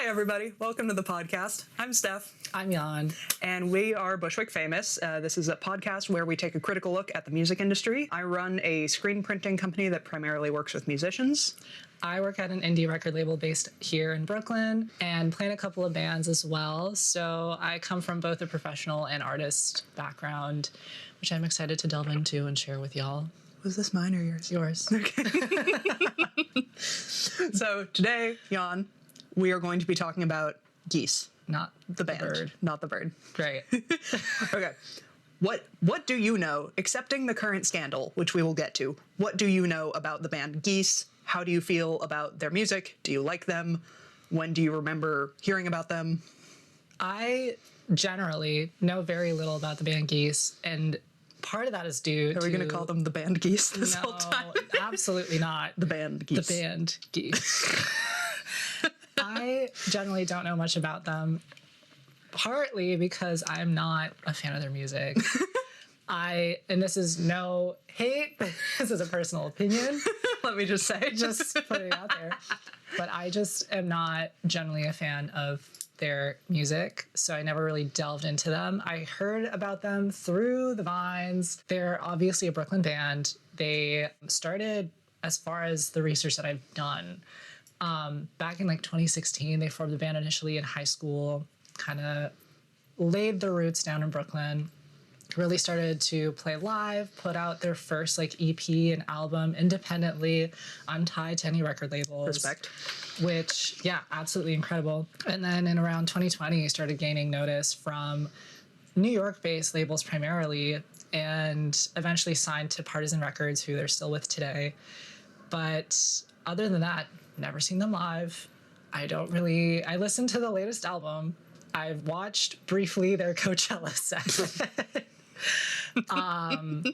Hi, everybody. Welcome to the podcast. I'm Steph. I'm Yan. And we are Bushwick Famous. This is a podcast where we take a critical look at the music industry. I run a screen printing company that primarily works with musicians. I work at an indie record label based here in Brooklyn and play in a couple of bands as well. So I come from both a professional and artist background, which I'm excited to delve into and share with y'all. Was this mine or yours? Yours. Okay. So today, Yan, we are going to be talking about Geese. Not The band, bird. not the bird. Great. Okay. What do you know, accepting the current scandal, which we will get to, what do you know about the band Geese? How do you feel about their music? Do you like them? When do you remember hearing about them? I generally know very little about the band Geese, and part of that is due to... Are we going to call them the band Geese this whole No, time? absolutely not. The band Geese. The band Geese. I generally don't know much about them, partly because I'm not a fan of their music. And this is no hate, this is a personal opinion. Let me just say. Just putting it out there. But I just am not generally a fan of their music, so I never really delved into them. I heard about them through the vines. They're obviously a Brooklyn band. They started, as far as the research that I've done, back in like 2016. They formed the band initially in high school, kind of laid their roots down in Brooklyn, really started to play live, put out their first like EP and album independently, untied to any record labels. Respect. Which, yeah, absolutely incredible. And then in around 2020, started gaining notice from New York-based labels primarily, and eventually signed to Partisan Records, who they're still with today. But other than that, never seen them live. I listened to the latest album. I've watched briefly their Coachella set.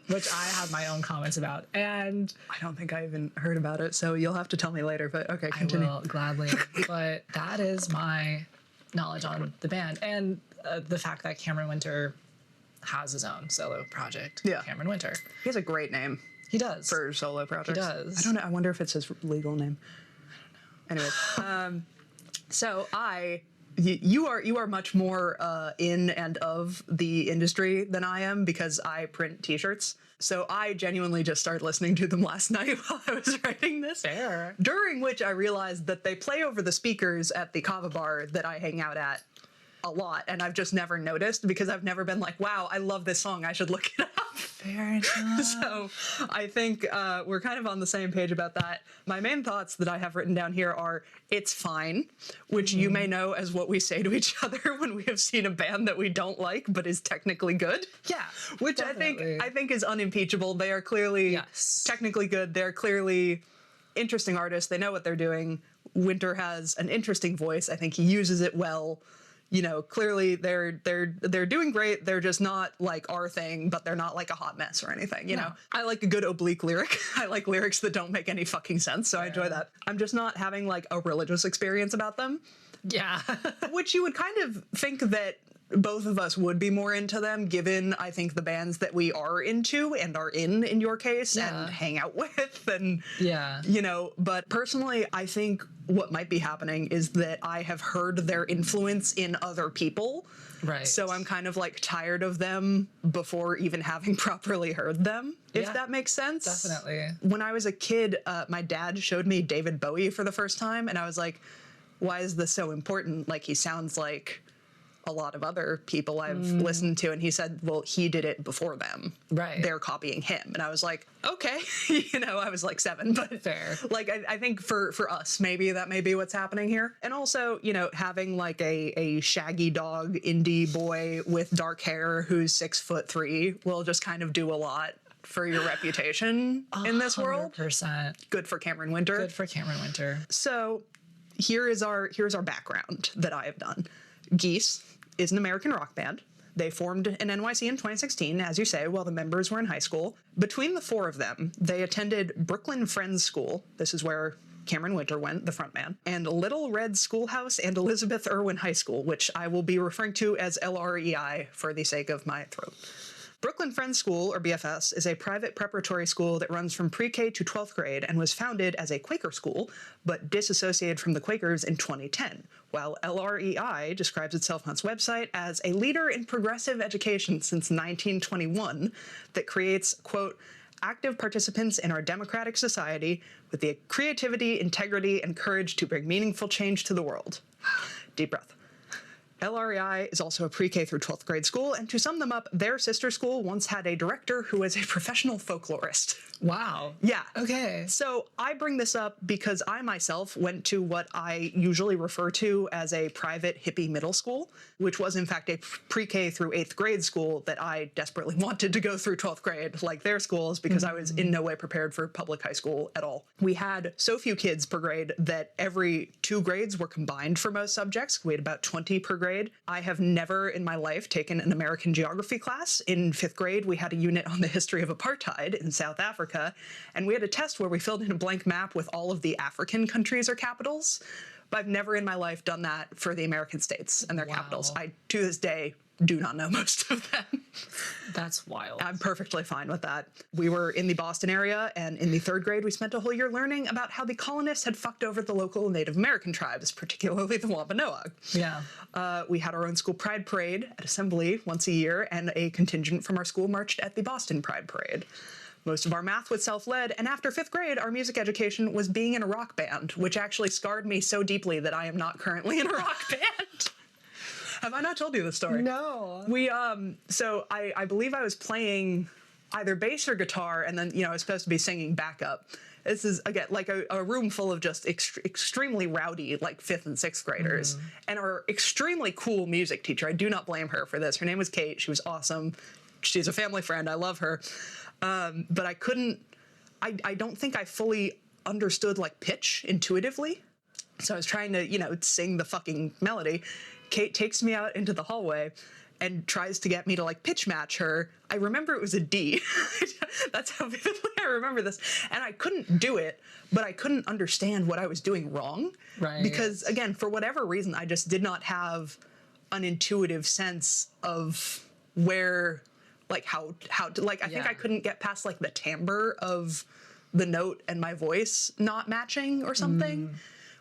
Which I have my own comments about, and I don't think I even heard about it, so you'll have to tell me later, but okay, continue. I will gladly. But that is my knowledge on the band, and the fact that Cameron Winter has his own solo project. Yeah. Cameron Winter. He has a great name He does. for solo projects. He does. I don't know. I wonder if it's his legal name. I don't know. Anyway, so you are much more in and of the industry than I am, because I print t-shirts. So I genuinely just started listening to them last night while I was writing this. Fair. During which I realized that they play over the speakers at the kava bar that I hang out at a lot, and I've just never noticed because I've never been like, wow, I love this song, I should look it up. Fair enough. So I think we're kind of on the same page about that. My main thoughts that I have written down here are, it's fine, which you may know as what we say to each other when we have seen a band that we don't like but is technically good. Yeah. Which definitely. I think is unimpeachable. They are clearly technically good. They're clearly interesting artists. They know what they're doing. Winter has an interesting voice. I think he uses it well. You know, clearly they're doing great. They're just not like our thing, but they're not like a hot mess or anything. You know, I like a good oblique lyric. I like lyrics that don't make any fucking sense. So I enjoy that. I'm just not having like a religious experience about them. Yeah. Which you would kind of think that both of us would be more into them, given I think the bands that we are into and are in your case, and hang out with, and you know. But personally, I think what might be happening is that I have heard their influence in other people. Right. So I'm kind of like tired of them before even having properly heard them, if that makes sense. Definitely. When I was a kid, my dad showed me David Bowie for the first time, and I was like, why is this so important? Like, he sounds like a lot of other people I've listened to. And he said, well, he did it before them. Right. They're copying him. And I was like, okay. You know, I was like 7, but fair. Like, I think for us, maybe that may be what's happening here. And also, you know, having like a shaggy dog indie boy with dark hair who's 6'3" will just kind of do a lot for your reputation in this world. 100%. Good for Cameron Winter. Good for Cameron Winter. So here's our background that I have done. Geese is an American rock band. They formed in NYC in 2016, as you say, while the members were in high school. Between the 4 of them, they attended Brooklyn Friends School. This is where Cameron Winter went, the frontman, and Little Red Schoolhouse and Elizabeth Irwin High School, which I will be referring to as LREI for the sake of my throat. Brooklyn Friends School, or BFS, is a private preparatory school that runs from pre-K to 12th grade and was founded as a Quaker school, but disassociated from the Quakers in 2010, while LREI describes itself on its website as a leader in progressive education since 1921 that creates, quote, active participants in our democratic society with the creativity, integrity, and courage to bring meaningful change to the world. Deep breath. LREI is also a pre-K through 12th grade school, and to sum them up, their sister school once had a director who was a professional folklorist. Wow. Yeah. Okay. So I bring this up because I myself went to what I usually refer to as a private hippie middle school, which was in fact a pre-K through 8th grade school that I desperately wanted to go through 12th grade like their schools because I was in no way prepared for public high school at all. We had so few kids per grade that every 2 grades were combined for most subjects. We had about 20 per grade. I have never in my life taken an American geography class. In 5th grade, we had a unit on the history of apartheid in South Africa, and we had a test where we filled in a blank map with all of the African countries or capitals, but I've never in my life done that for the American states and their capitals. I, to this day, do not know most of them. That's wild. I'm perfectly fine with that. We were in the Boston area, and in the 3rd grade, we spent a whole year learning about how the colonists had fucked over the local Native American tribes, particularly the Wampanoag. Yeah. We had our own school pride parade at Assembly once a year, and a contingent from our school marched at the Boston Pride Parade. Most of our math was self-led, and after 5th grade, our music education was being in a rock band, which actually scarred me so deeply that I am not currently in a rock band. Have I not told you this story? No. So I believe I was playing either bass or guitar, and then, I was supposed to be singing backup. This is, again, like a room full of just extremely rowdy, like 5th and 6th graders, and our extremely cool music teacher. I do not blame her for this. Her name was Kate. She was awesome. She's a family friend. I love her. But I don't think I fully understood, like, pitch intuitively. So I was trying to, sing the fucking melody. Kate takes me out into the hallway and tries to get me to, like, pitch match her. I remember it was a D. That's how vividly I remember this. And I couldn't do it, but I couldn't understand what I was doing wrong. Right. Because, again, for whatever reason, I just did not have an intuitive sense of where, like, how to, like, I think I couldn't get past, like, the timbre of the note and my voice not matching or something.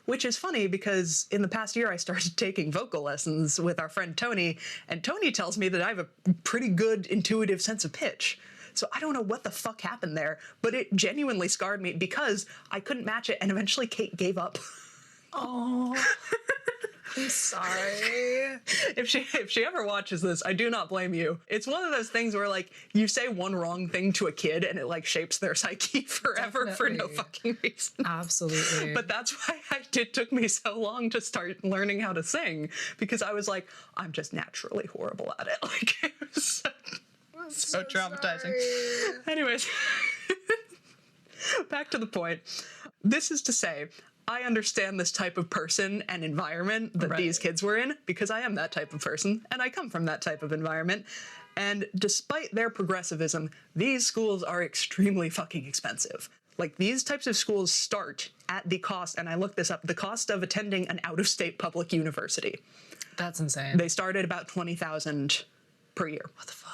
Which is funny because in the past year I started taking vocal lessons with our friend Tony, and Tony tells me that I have a pretty good intuitive sense of pitch. So I don't know what the fuck happened there, but it genuinely scarred me because I couldn't match it, and eventually Kate gave up. Oh, I'm sorry. If she ever watches this, I do not blame you. It's one of those things where, like, you say one wrong thing to a kid and it, like, shapes their psyche forever. Definitely. For no fucking reason. Absolutely. But that's why it took me so long to start learning how to sing, because I was like, I'm just naturally horrible at it. Like, it was so traumatizing. Sorry. Anyways, back to the point. This is to say, I understand this type of person and environment that these kids were in, because I am that type of person and I come from that type of environment. And despite their progressivism, these schools are extremely fucking expensive. Like, these types of schools start at the cost, and I looked this up, the cost of attending an out-of-state public university. That's insane. They start at about $20,000 per year. What the fuck?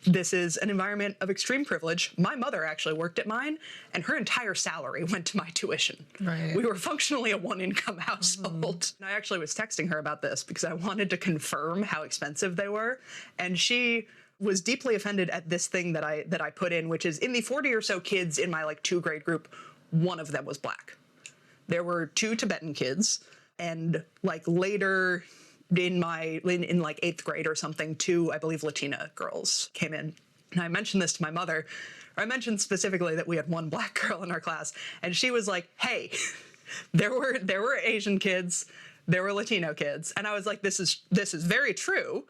This is an environment of extreme privilege. My mother actually worked at mine, and her entire salary went to my tuition. Right. We were functionally a one-income household. And I actually was texting her about this because I wanted to confirm how expensive they were, and she was deeply offended at this thing that I put in, which is in the 40 or so kids in my, like, 2-grade group, one of them was black. There were 2 Tibetan kids, and, like, later in like 8th grade or something, 2, I believe, Latina girls came in. And I mentioned this to my mother. I mentioned specifically that we had one black girl in our class, and she was like, hey, there were Asian kids, there were Latino kids. And I was like, this is very true.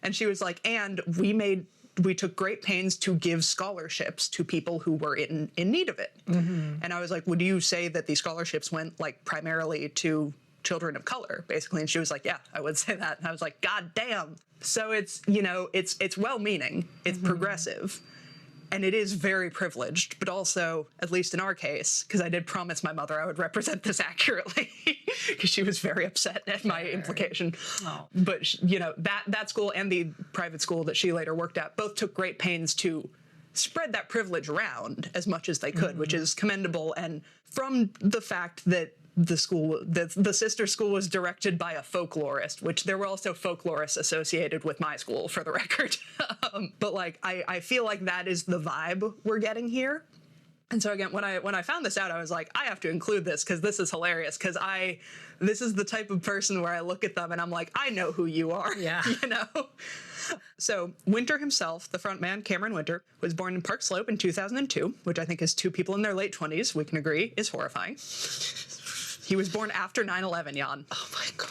And she was like, and we took great pains to give scholarships to people who were in need of it. And I was like, would you say that these scholarships went, like, primarily to children of color, basically? And she was like, yeah, I would say that. And I was like, God damn. So it's, it's well-meaning, it's progressive, And it is very privileged, but also, at least in our case, because I did promise my mother I would represent this accurately, because she was very upset at my implication. Oh. But, you know, that school and the private school that she later worked at both took great pains to spread that privilege around as much as they could, which is commendable. And from the fact that the sister school was directed by a folklorist, which there were also folklorists associated with my school, for the record. But like, I feel like that is the vibe we're getting here. And so again, when I found this out, I was like, I have to include this because this is hilarious. Because this is the type of person where I look at them and I'm like, I know who you are. Yeah. You know? So Winter himself, the front man, Cameron Winter, was born in Park Slope in 2002, which I think is two people in their late 20s, we can agree, is horrifying. He was born after 9/11, Yan. Oh my God.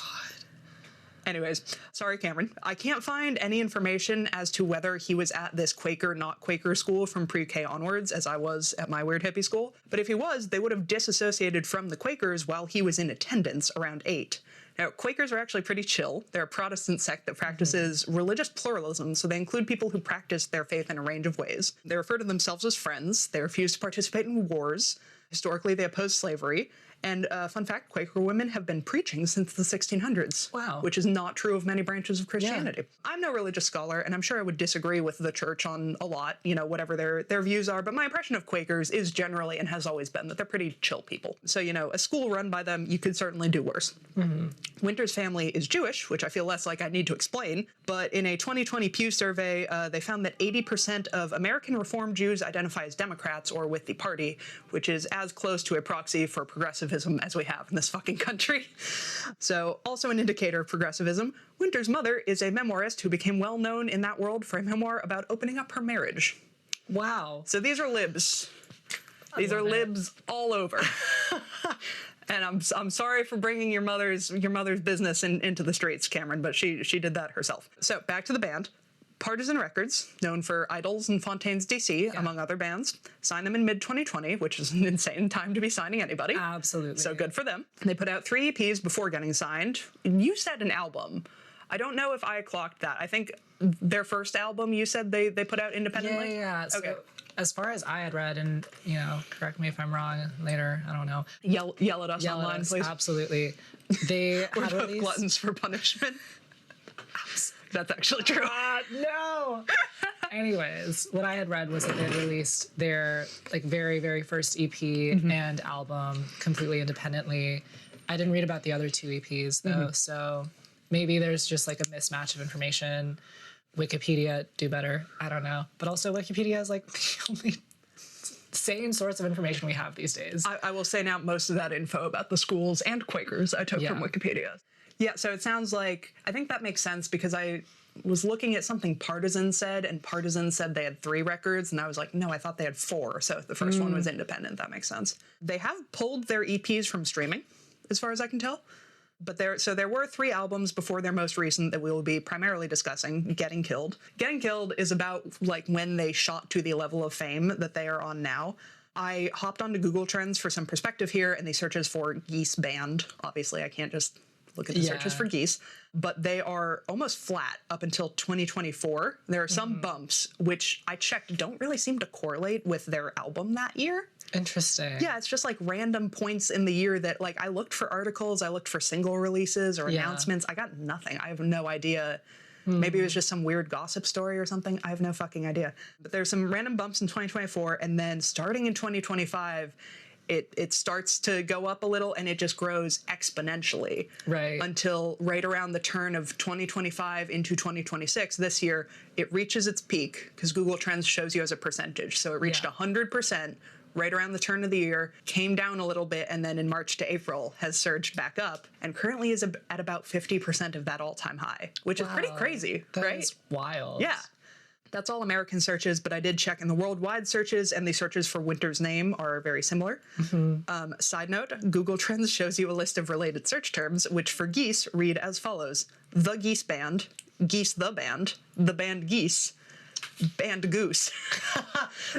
Anyways, sorry, Cameron. I can't find any information as to whether he was at this Quaker, not Quaker school from pre-K onwards, as I was at my weird hippie school. But if he was, they would have disassociated from the Quakers while he was in attendance around 8. Now, Quakers are actually pretty chill. They're a Protestant sect that practices religious pluralism, so they include people who practice their faith in a range of ways. They refer to themselves as Friends. They refuse to participate in wars. Historically, they oppose slavery. And fun fact, Quaker women have been preaching since the 1600s. Wow. Which is not true of many branches of Christianity. Yeah. I'm no religious scholar, and I'm sure I would disagree with the church on a lot, you know, whatever their views are, but my impression of Quakers is generally, and has always been, that they're pretty chill people. So, you know, a school run by them, you could certainly do worse. Mm-hmm. Winter's family is Jewish, which I feel less like I need to explain, but in a 2020 Pew survey, they found that 80% of American Reform Jews identify as Democrats or with the party, which is as close to a proxy for progressivism as we have in this fucking country. So, also an indicator of progressivism, Winter's mother is a memoirist who became well known in that world for a memoir about opening up her marriage. Wow. So these are libs. These are libs all over. And I'm sorry for bringing your mother's business into the streets, Cameron, but she did that herself. So back to the band. Partisan Records, known for Idols and Fontaines DC, among other bands, signed them in mid-2020, which is an insane time to be signing anybody. Absolutely. So good for them. They put out 3 EPs before getting signed. You said an album. I don't know if I clocked that. I think their first album, you said they put out independently? Yeah. Okay. So, as far as I had read, and, you know, correct me if I'm wrong later, I don't know. Yell at us online, please. Absolutely. They We're had both released... gluttons for punishment. That's actually true. No. Anyways, what I had read was that they released their like very, very first EP and album completely independently. I didn't read about the other 2 EPs though, so maybe there's just like a mismatch of information. Wikipedia, do better. I don't know. But also Wikipedia is like the only sane source of information we have these days. I will say now most of that info about the schools and Quakers I took from Wikipedia. Yeah, so it sounds like, I think that makes sense because I was looking at something Partisan said, and Partisan said they had 3 records, and I was like, no, I thought they had 4, so the first one was independent. That makes sense. They have pulled their EPs from streaming, as far as I can tell. But there were 3 albums before their most recent that we will be primarily discussing, Getting Killed. Getting Killed is about like when they shot to the level of fame that they are on now. I hopped onto Google Trends for some perspective here, and the searches for Geese band. Obviously, I can't just look at the searches for Geese, but they are almost flat up until 2024. There are some bumps, which I checked don't really seem to correlate with their album that year. Interesting. Yeah, it's just like random points in the year that like I looked for articles, I looked for single releases or announcements. I got nothing. I have no idea. Maybe it was just some weird gossip story or something. I have no fucking idea. But there's some random bumps in 2024, and then starting in 2025, it starts to go up a little, and it just grows exponentially. Right. Until right around the turn of 2025 into 2026, this year, it reaches its peak, because Google Trends shows you as a percentage. So it reached 100% right around the turn of the year, came down a little bit, and then in March to April has surged back up, and currently is at about 50% of that all-time high, which is pretty crazy, right? That is wild. Yeah. That's all American searches, but I did check in the worldwide searches, and the searches for Winter's name are very similar. Side note, Google Trends shows you a list of related search terms, which for Geese read as follows: The Geese Band, Geese the Band Geese, Band Goose.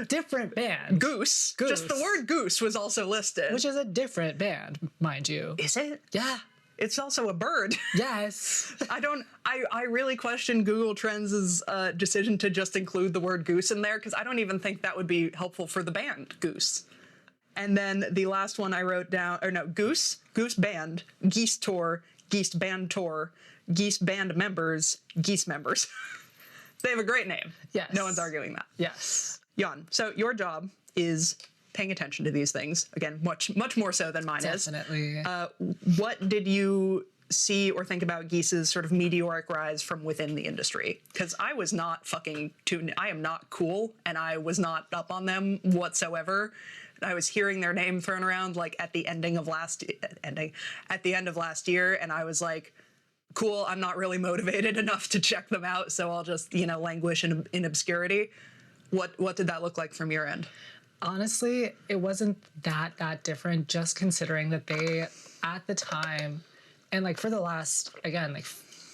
Different band. Goose. Just the word goose was also listed. Which is a different band, mind you. Is it? Yeah. it's also a bird. Yes. I really question Google Trends' decision to just include the word goose in there, because I don't even think that would be helpful for the band Goose. And then the last one I wrote down, or no, Goose band, Geese tour, Geese band tour, Geese band members, Geese members. They have a great name. Yes. No one's arguing that. Yes. Yan, so your job is paying attention to these things. Again, much more so than mine is. Definitely. What did you see or think about Geese's sort of meteoric rise from within the industry? Because I was not I am not cool, and I was not up on them whatsoever. I was hearing their name thrown around like at the end of last year, and I was like, cool, I'm not really motivated enough to check them out, so I'll just, languish in obscurity. What did that look like from your end? Honestly, it wasn't that different, just considering that they, at the time, and like for the last, again,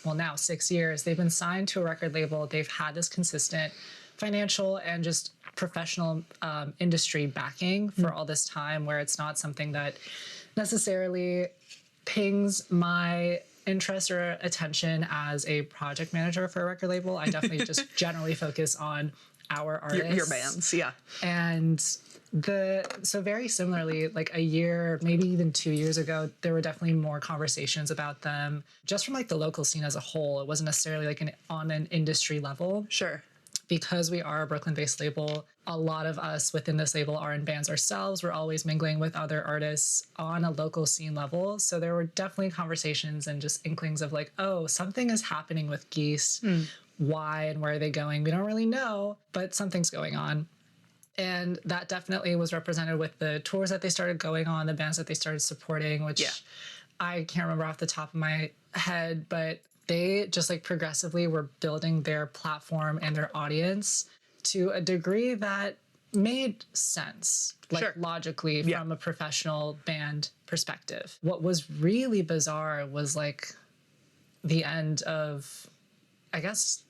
now 6 years, they've been signed to a record label. They've had this consistent financial and just professional industry backing for all this time, where it's not something that necessarily pings my interest or attention as a project manager for a record label. I definitely just generally focus on our artists. Your bands, yeah. And so very similarly, like a year, maybe even 2 years ago, there were definitely more conversations about them just from like the local scene as a whole. It wasn't necessarily like on an industry level. Sure. Because we are a Brooklyn-based label, a lot of us within this label are in bands ourselves. We're always mingling with other artists on a local scene level. So there were definitely conversations and just inklings of like, oh, something is happening with Geese. Why and where are they going? We don't really know, but something's going on. And that definitely was represented with the tours that they started going on, the bands that they started supporting, which I can't remember off the top of my head, but they just like progressively were building their platform and their audience to a degree that made sense, like logically from a professional band perspective. What was really bizarre was like the end of, I guess,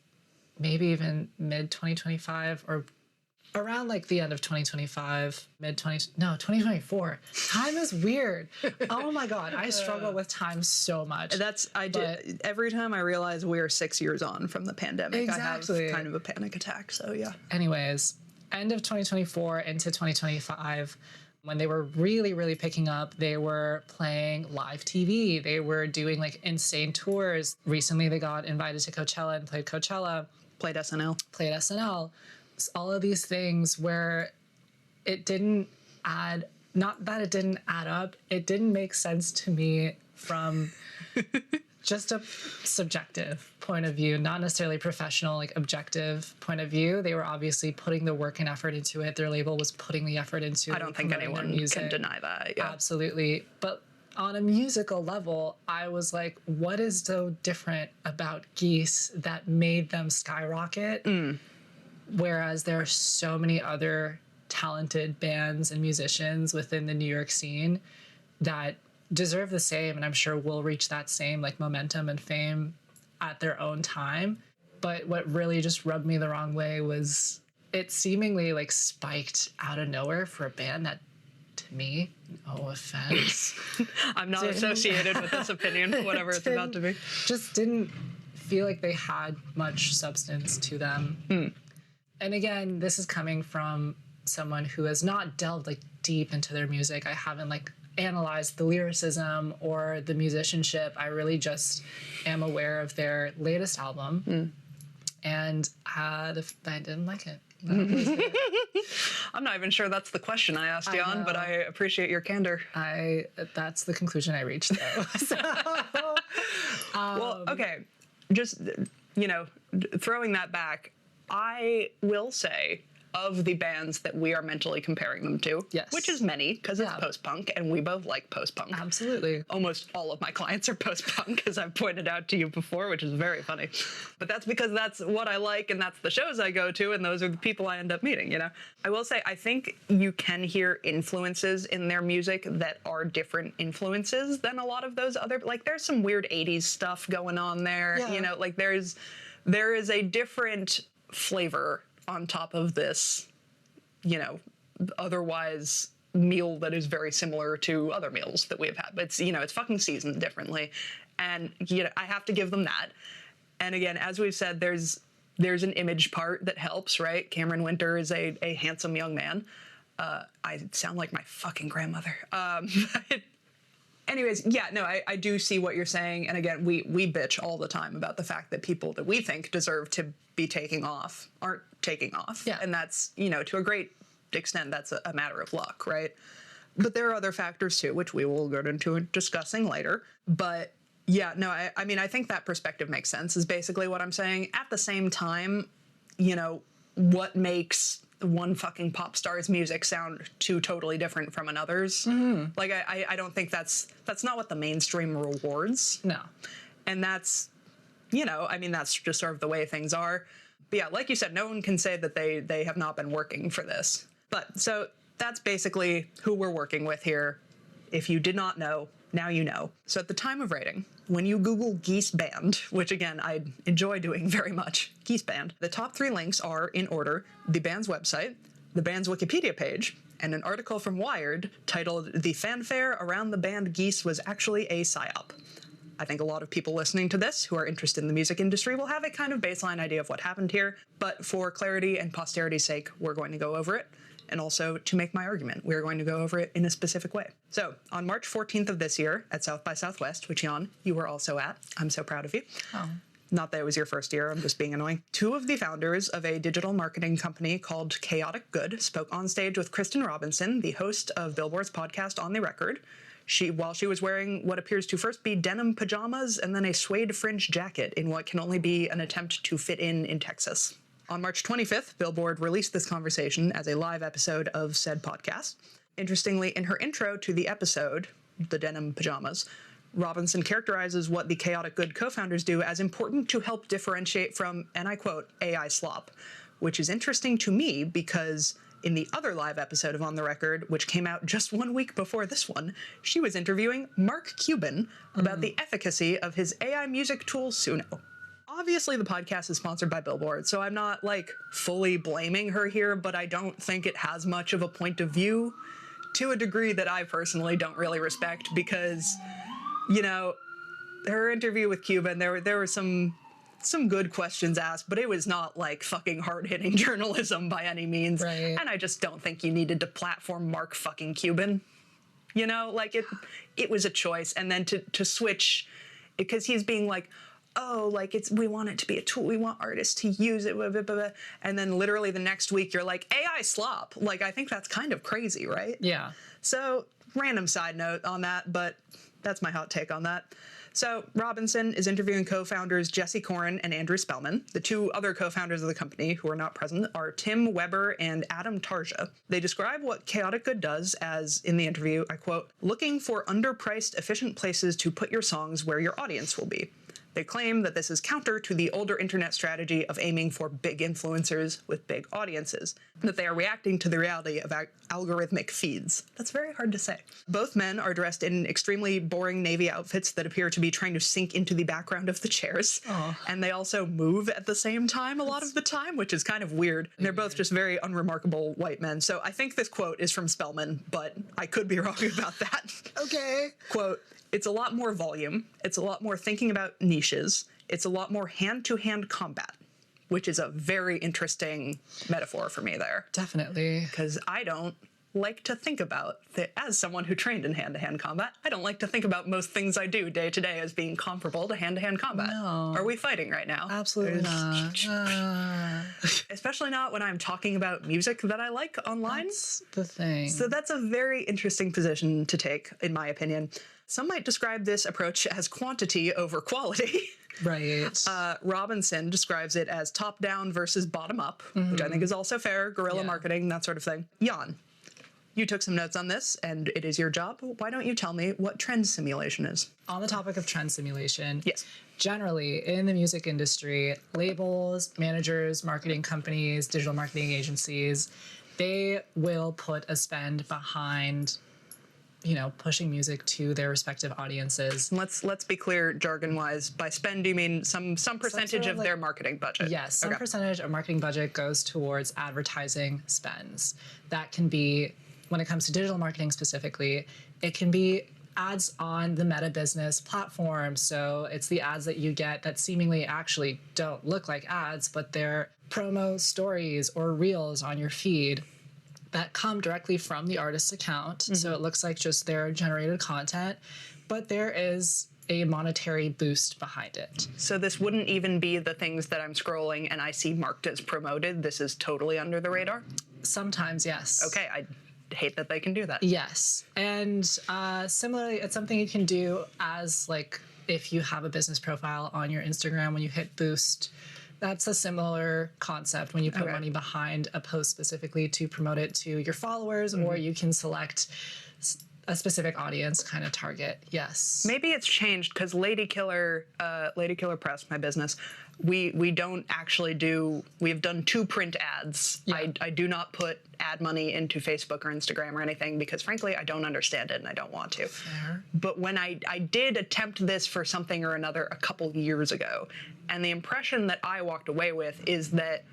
maybe even mid 2025 or around like the end of 2025, 2024. Time is weird. Oh my God. I struggle with time so much. Every time I realize we're 6 years on from the pandemic, exactly. I have kind of a panic attack. So yeah. Anyways, end of 2024 into 2025, when they were really, really picking up, they were playing live TV. They were doing like insane tours. Recently, they got invited to Coachella and played Coachella. Played SNL. All of these things where it didn't add, not that it didn't add up, it didn't make sense to me from just a subjective point of view, not necessarily professional, like objective point of view. They were obviously putting the work and effort into it. Their label was putting the effort into it. I don't think anyone can deny that. Yeah. Absolutely. But on a musical level, I was like, what is so different about Geese that made them skyrocket? Whereas there are so many other talented bands and musicians within the New York scene that deserve the same, and I'm sure will reach that same like momentum and fame at their own time. But what really just rubbed me the wrong way was it seemingly like spiked out of nowhere for a band that, to me, no offense, I'm not associated with this opinion, whatever it's about to be. Just didn't feel like they had much substance to them. And again, this is coming from someone who has not delved like deep into their music. I haven't like analyzed the lyricism or the musicianship. I really just am aware of their latest album, and I didn't like it. I'm not even sure that's the question I asked Yan, but I appreciate your candor. That's the conclusion I reached, though. So, well, okay, just throwing that back, I will say, of the bands that we are mentally comparing them to, which is many, because it's post-punk, and we both like post-punk. Absolutely. Almost all of my clients are post-punk, as I've pointed out to you before, which is very funny. But that's because that's what I like, and that's the shows I go to, and those are the people I end up meeting, I will say, I think you can hear influences in their music that are different influences than a lot of those other, like there's some weird 80s stuff going on there, like there is a different flavor on top of this, otherwise meal that is very similar to other meals that we have had. But it's, it's fucking seasoned differently. And, I have to give them that. And again, as we've said, there's an image part that helps, right? Cameron Winter is a handsome young man. I sound like my fucking grandmother. Anyways, yeah, no, I do see what you're saying. And again, we bitch all the time about the fact that people that we think deserve to be taking off aren't taking off. Yeah. And that's, to a great extent, that's a matter of luck, right? But there are other factors too, which we will go into discussing later. But yeah, no, I mean, I think that perspective makes sense is basically what I'm saying. At the same time, what makes one fucking pop star's music sound too totally different from another's? Mm-hmm. Like, I don't think that's not what the mainstream rewards. No. And that's, that's just sort of the way things are. But yeah, like you said, no one can say that they have not been working for this. But so that's basically who we're working with here. If you did not know, now you know. So at the time of writing, when you Google Geese Band, which again, I enjoy doing very much, Geese Band, the top 3 links are, in order, the band's website, the band's Wikipedia page, and an article from Wired titled "The Fanfare Around the Band Geese Was Actually a Psyop." I think a lot of people listening to this who are interested in the music industry will have a kind of baseline idea of what happened here, but for clarity and posterity's sake, we're going to go over it. And also, to make my argument, we're going to go over it in a specific way. So, on March 14th of this year at South by Southwest, which, Yan, you were also at. I'm so proud of you. Oh. Not that it was your first year, I'm just being annoying. 2 of the founders of a digital marketing company called Chaotic Good spoke on stage with Kristen Robinson, the host of Billboard's podcast On the Record. While she was wearing what appears to first be denim pajamas and then a suede fringe jacket in what can only be an attempt to fit in Texas. On March 25th, Billboard released this conversation as a live episode of said podcast. Interestingly, in her intro to the episode, The Denim Pajamas, Robinson characterizes what the Chaotic Good co-founders do as important to help differentiate from, and I quote, AI slop, which is interesting to me because in the other live episode of On the Record, which came out just 1 week before this one, she was interviewing Mark Cuban about the efficacy of his AI music tool Suno. Obviously, the podcast is sponsored by Billboard, so I'm not, fully blaming her here, but I don't think it has much of a point of view to a degree that I personally don't really respect because, her interview with Cuban, there were some good questions asked, but it was not, fucking hard-hitting journalism by any means. Right. And I just don't think you needed to platform Mark fucking Cuban. It was a choice, and then to switch, because he's being we want it to be a tool. We want artists to use it. Blah, blah, blah, blah. And then literally the next week you're like, AI slop. I think that's kind of crazy, right? Yeah. So random side note on that, but that's my hot take on that. So Robinson is interviewing co-founders Jesse Corin and Andrew Spellman. The 2 other co-founders of the company who are not present are Tim Weber and Adam Tarja. They describe what Chaotic Good does as, in the interview, I quote, "looking for underpriced, efficient places to put your songs where your audience will be." They claim that this is counter to the older internet strategy of aiming for big influencers with big audiences, that they are reacting to the reality of algorithmic feeds. That's very hard to say. Both men are dressed in extremely boring navy outfits that appear to be trying to sink into the background of the chairs. Aww. And they also move at the same time a lot of the time, which is kind of weird. And they're both just very unremarkable white men. So I think this quote is from Spellman, but I could be wrong about that. Okay. Quote, "It's a lot more volume. It's a lot more thinking about niches. It's a lot more hand-to-hand combat," which is a very interesting metaphor for me there. Definitely. Because I don't like to think about, as someone who trained in hand-to-hand combat, I don't like to think about most things I do day to day as being comparable to hand-to-hand combat. No. Are we fighting right now? Absolutely not. Especially not when I'm talking about music that I like online. That's the thing. So that's a very interesting position to take, in my opinion. Some might describe this approach as quantity over quality. Right. Robinson describes it as top-down versus bottom-up, which I think is also fair, guerrilla marketing, that sort of thing. Yan, you took some notes on this, and it is your job. Why don't you tell me what trend simulation is? On the topic of trend simulation, yes. Generally, in the music industry, labels, managers, marketing companies, digital marketing agencies, they will put a spend behind pushing music to their respective audiences. Let's be clear, jargon-wise. By spend, do you mean some percentage of their marketing budget? Yes, some percentage of marketing budget goes towards advertising spends. That can be when it comes to digital marketing specifically, it can be ads on the Meta Business platform. So it's the ads that you get that seemingly actually don't look like ads, but they're promo stories or reels on your feed that come directly from the artist's account. So it looks like just their generated content, but there is a monetary boost behind it. So this wouldn't even be the things that I'm scrolling and I see marked as promoted. This is totally under the radar? Sometimes, yes. Okay, I hate that they can do that. Yes. And similarly, it's something you can do as like if you have a business profile on your Instagram, when you hit boost, that's a similar concept when you put money behind a post specifically to promote it to your followers, or you can select a specific audience kind of target. Yes. Maybe it's changed because Lady Killer Press, my business, we don't actually do, we've done 2 print ads. Yeah. I do not put ad money into Facebook or Instagram or anything because frankly, I don't understand it and I don't want to. Fair. But when I did attempt this for something or another a couple years ago, and the impression that I walked away with is that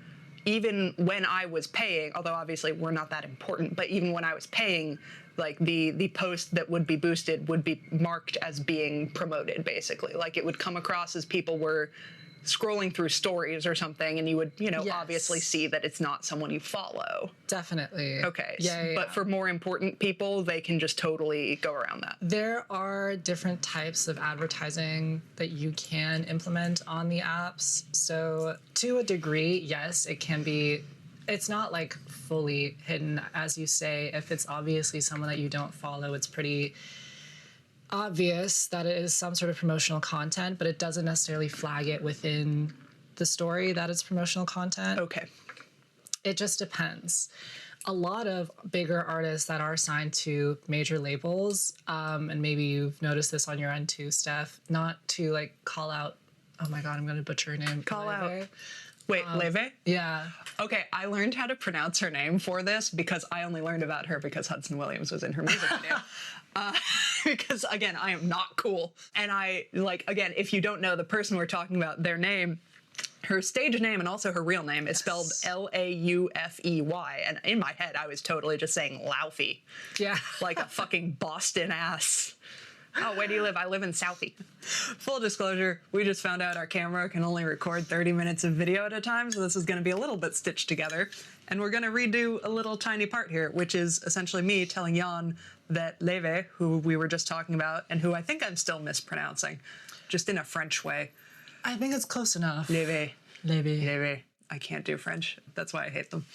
even when I was paying, although obviously we're not that important, but even when I was paying, like the post that would be boosted would be marked as being promoted, basically. Like it would come across as people were scrolling through stories or something, and you would, obviously see that it's not someone you follow. Definitely. Okay. Yeah. But for more important people, they can just totally go around that. There are different types of advertising that you can implement on the apps. So to a degree, yes, it can be. It's not like fully hidden, as you say. If it's obviously someone that you don't follow, it's pretty obvious that it is some sort of promotional content, but it doesn't necessarily flag it within the story that it's promotional content. Okay. It just depends. A lot of bigger artists that are signed to major labels, and maybe you've noticed this on your end too, Steph, not to like call out, oh my God, I'm going to butcher her name. Call out. Wait, Leve? Yeah. Okay, I learned how to pronounce her name for this because I only learned about her because Hudson Williams was in her music video. Because, again, I am not cool. And again, if you don't know the person we're talking about, their name, her stage name and also her real name is spelled Laufey. And in my head, I was totally just saying Laufey. Yeah. Like a fucking Boston ass. Oh, where do you live? I live in Southie. Full disclosure, we just found out our camera can only record 30 minutes of video at a time, so this is going to be a little bit stitched together. And we're going to redo a little tiny part here, which is essentially me telling Yan that Leve, who we were just talking about, and who I think I'm still mispronouncing, just in a French way. I think it's close enough. Leve. Leve. I can't do French. That's why I hate them.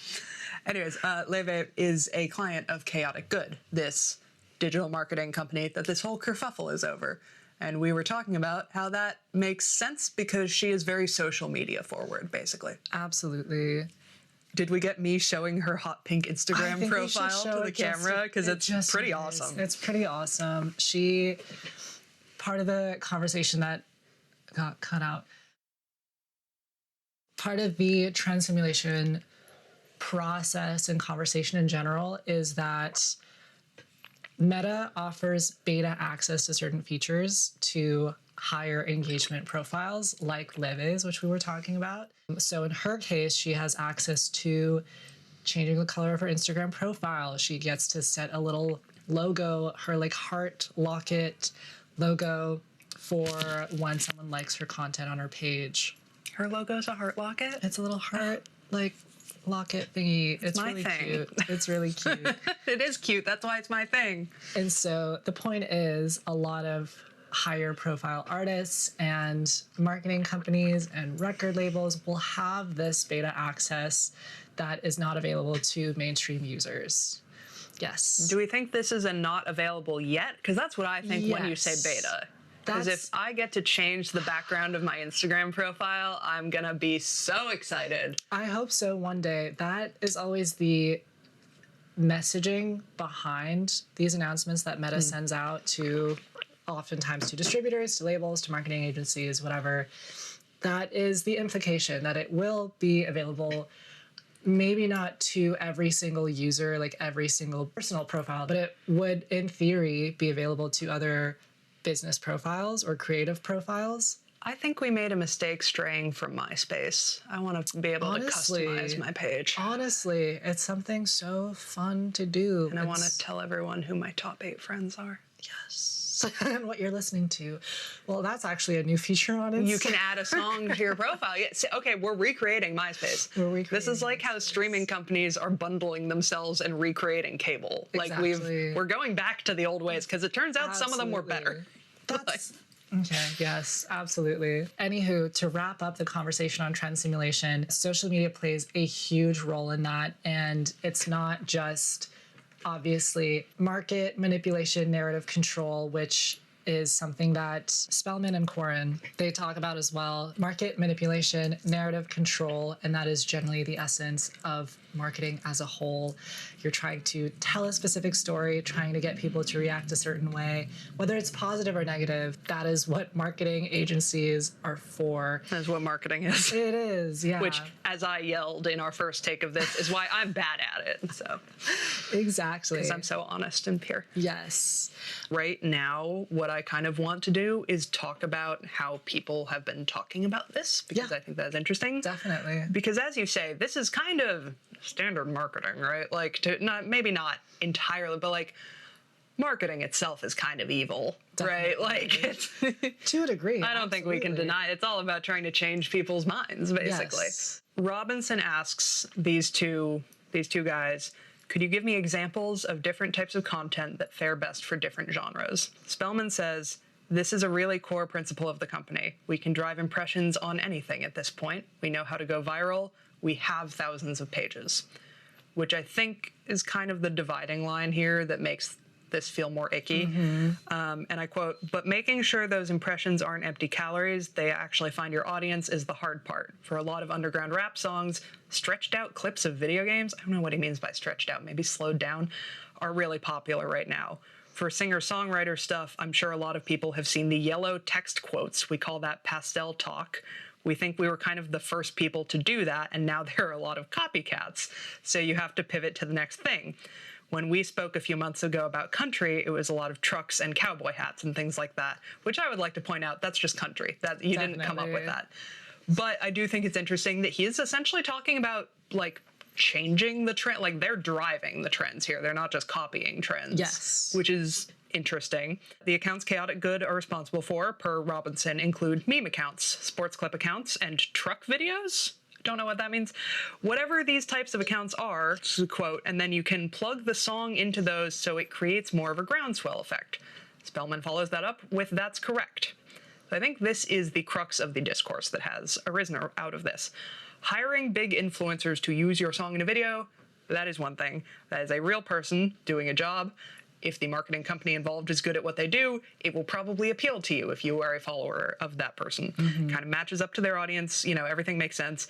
Anyways, Leve is a client of Chaotic Good, this digital marketing company that this whole kerfuffle is over. And we were talking about how that makes sense because she is very social media forward, basically. Absolutely. Did we get me showing her hot pink Instagram profile to the camera? Because it's pretty awesome. It's pretty awesome. Part of the conversation that got cut out, part of the trend simulation process and conversation in general is that Meta offers beta access to certain features to higher engagement profiles like Leve's, which we were talking about. So in her case, she has access to changing the color of her Instagram profile. She gets to set a little logo, her like heart locket logo for when someone likes her content on her page. Her logo's a heart locket? It's a little heart like locket thingy. It's my really thing. Cute. It's really cute. It is cute. That's why it's my thing. And so the point is a lot of higher profile artists and marketing companies and record labels will have this beta access that is not available to mainstream users. Yes. Do we think this is a not available yet? Because that's what I think when you say beta. Because if I get to change the background of my Instagram profile, I'm going to be so excited. I hope so one day. That is always the messaging behind these announcements that Meta sends out to oftentimes to distributors, to labels, to marketing agencies, whatever. That is the implication that it will be available, maybe not to every single user, like every single personal profile, but it would, in theory, be available to other business profiles or creative profiles. I think we made a mistake straying from MySpace. I want to be able to customize my page. Honestly, it's something so fun to do. And I want to tell everyone who my top 8 friends are. Yes. And what you're listening to. Well, that's actually a new feature on it. You can add a song to your profile. Yeah, okay, we're recreating MySpace. This is like how streaming companies are bundling themselves and recreating cable. Exactly. Like we're going back to the old ways because it turns out some of them were better. That's okay. Yes, absolutely. Anywho, to wrap up the conversation on trend simulation, social media plays a huge role in that. And it's not just obviously market manipulation, narrative control, which is something that Spellman and Corin, they talk about as well. Market manipulation, narrative control, and that is generally the essence of marketing as a whole. You're trying to tell a specific story, trying to get people to react a certain way, whether it's positive or negative. That is what marketing agencies are for. That's what marketing is. It is, yeah. Which, as I yelled in our first take of this, is why I'm bad at it. So exactly. Because I'm so honest and pure. Yes. Right now, what I kind of want to do is talk about how people have been talking about this, because I think that's interesting. Definitely. Because as you say, this is kind of standard marketing, right? Like, to maybe not entirely, but like marketing itself is kind of evil, right? Like, it's to a degree. I don't think we can deny it. It's all about trying to change people's minds, basically. Yes. Robinson asks these two guys, could you give me examples of different types of content that fare best for different genres? Spellman says, this is a really core principle of the company. We can drive impressions on anything at this point. We know how to go viral. We have thousands of pages, which I think is kind of the dividing line here that makes this feel more icky. And I quote, but making sure those impressions aren't empty calories, they actually find your audience, is the hard part. For a lot of underground rap songs, stretched out clips of video games, I don't know what he means by stretched out, maybe slowed down, are really popular right now. For singer-songwriter stuff, I'm sure a lot of people have seen the yellow text quotes. We call that pastel talk. We think we were kind of the first people to do that, and now there are a lot of copycats. So you have to pivot to the next thing. When we spoke a few months ago about country, it was a lot of trucks and cowboy hats and things like that, which I would like to point out, that's just country. That you didn't come up with that. But I do think it's interesting that he is essentially talking about, like, changing the trend. Like, they're driving the trends here. They're not just copying trends. Yes. Which is interesting. The accounts Chaotic Good are responsible for, per Robinson, include meme accounts, sports clip accounts, and truck videos. Don't know what that means. Whatever these types of accounts are, quote, and then you can plug the song into those so it creates more of a groundswell effect. Spellman follows that up with that's correct. So I think this is the crux of the discourse that has arisen out of this. Hiring big influencers to use your song in a video, that is one thing. That is a real person doing a job. If the marketing company involved is good at what they do, it will probably appeal to you if you are a follower of that person. Kind of matches up to their audience, you know, everything makes sense.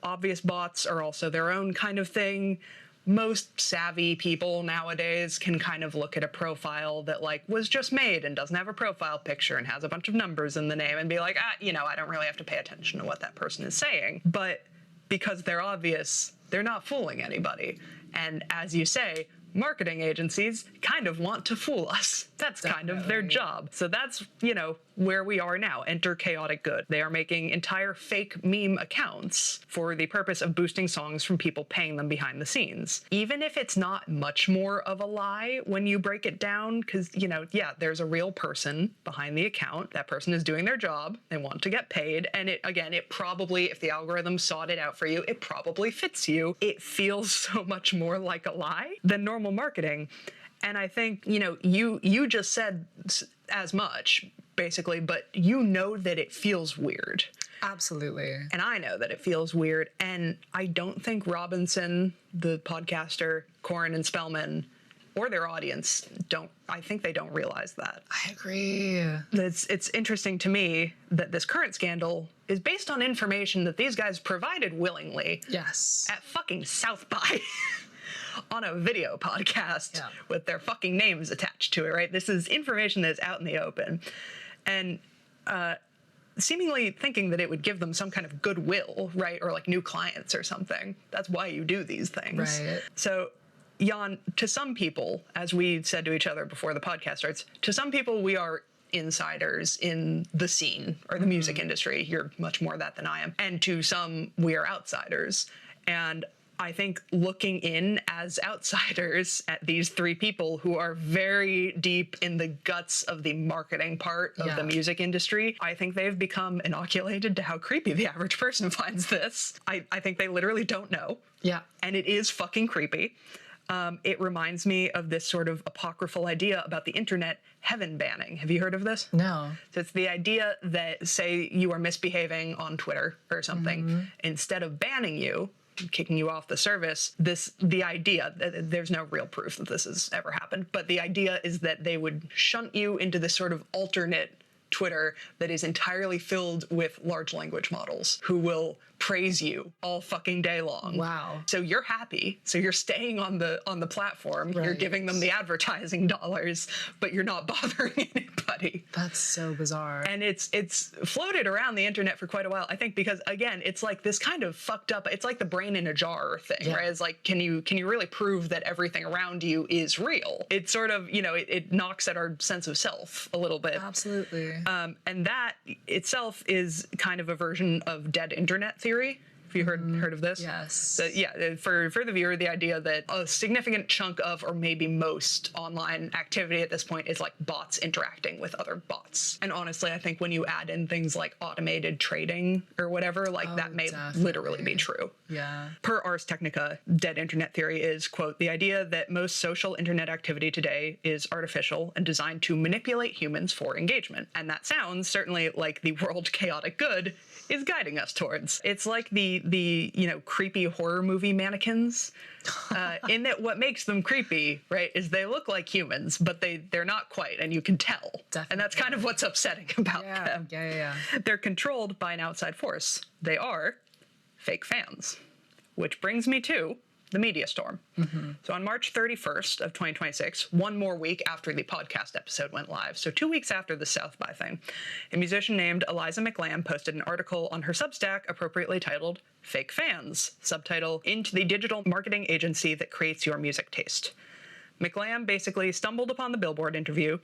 Obvious bots are also their own kind of thing. Most savvy people nowadays can kind of look at a profile that like was just made and doesn't have a profile picture and has a bunch of numbers in the name and be like, you know, I don't really have to pay attention to what that person is saying. But because they're obvious, they're not fooling anybody. And as you say, marketing agencies kind of want to fool us. That's kind of their job. So that's, you know, where we are now. Enter Chaotic Good. They are making entire fake meme accounts for the purpose of boosting songs from people paying them behind the scenes. Even if it's not much more of a lie when you break it down, because, you know, yeah, there's a real person behind the account. That person is doing their job. They want to get paid. And it, again, it probably, if the algorithm sought it out for you, it probably fits you. It feels so much more like a lie than normal marketing. And I think, you know, you just said as much, basically, but you know that it feels weird. Absolutely. And I know that it feels weird. And I don't think Robinson, the podcaster, Corin and Spellman, or their audience I think they don't realize that. I agree. It's interesting to me that this current scandal is based on information that these guys provided willingly. Yes. At fucking South by. On a video podcast with their fucking names attached to it, right? This is information that's out in the open. And seemingly thinking that it would give them some kind of goodwill, right? Or like new clients or something. That's why you do these things. Right. So, Yan, to some people, as we said to each other before the podcast starts, to some people we are insiders in the scene or the music industry. You're much more that than I am. And to some, we are outsiders. And I think looking in as outsiders at these three people who are very deep in the guts of the marketing part of the music industry, I think they've become inoculated to how creepy the average person finds this. I think they literally don't know. Yeah. And it is fucking creepy. It reminds me of this sort of apocryphal idea about the internet heaven banning. Have you heard of this? No. So it's the idea that, say you are misbehaving on Twitter or something, instead of banning you, kicking you off the service, the idea, there's no real proof that this has ever happened, but the idea is that they would shunt you into this sort of alternate Twitter that is entirely filled with large language models who will praise you all fucking day long. Wow. So you're happy. So you're staying on the platform. Right. You're giving them the advertising dollars, but you're not bothering anybody. That's so bizarre. And it's floated around the internet for quite a while, I think, because again, it's like this kind of fucked up, it's like the brain in a jar thing, right? It's like, can you really prove that everything around you is real? It's sort of, it knocks at our sense of self a little bit. Absolutely. And that itself is kind of a version of dead internet theory. Have you heard of this? Yes. So, for the viewer, the idea that a significant chunk of, or maybe most, online activity at this point is like bots interacting with other bots. And honestly, I think when you add in things like automated trading or whatever, that may literally be true. Yeah. Per Ars Technica, dead internet theory is, quote, the idea that most social internet activity today is artificial and designed to manipulate humans for engagement. And that sounds certainly like the world chaotic good is guiding us towards. It's like the creepy horror movie mannequins, in that what makes them creepy, right, is they look like humans, but they're not quite, and you can tell. Definitely. And that's kind of what's upsetting about them. Yeah. They're controlled by an outside force. They are fake fans, which brings me to the media storm. So on March 31st of 2026, one more week after the podcast episode went live, so 2 weeks after the South by thing, a musician named Eliza McLamb posted an article on her Substack appropriately titled Fake Fans, subtitle, Into the Digital Marketing Agency That Creates Your Music Taste. McLamb basically stumbled upon the Billboard interview,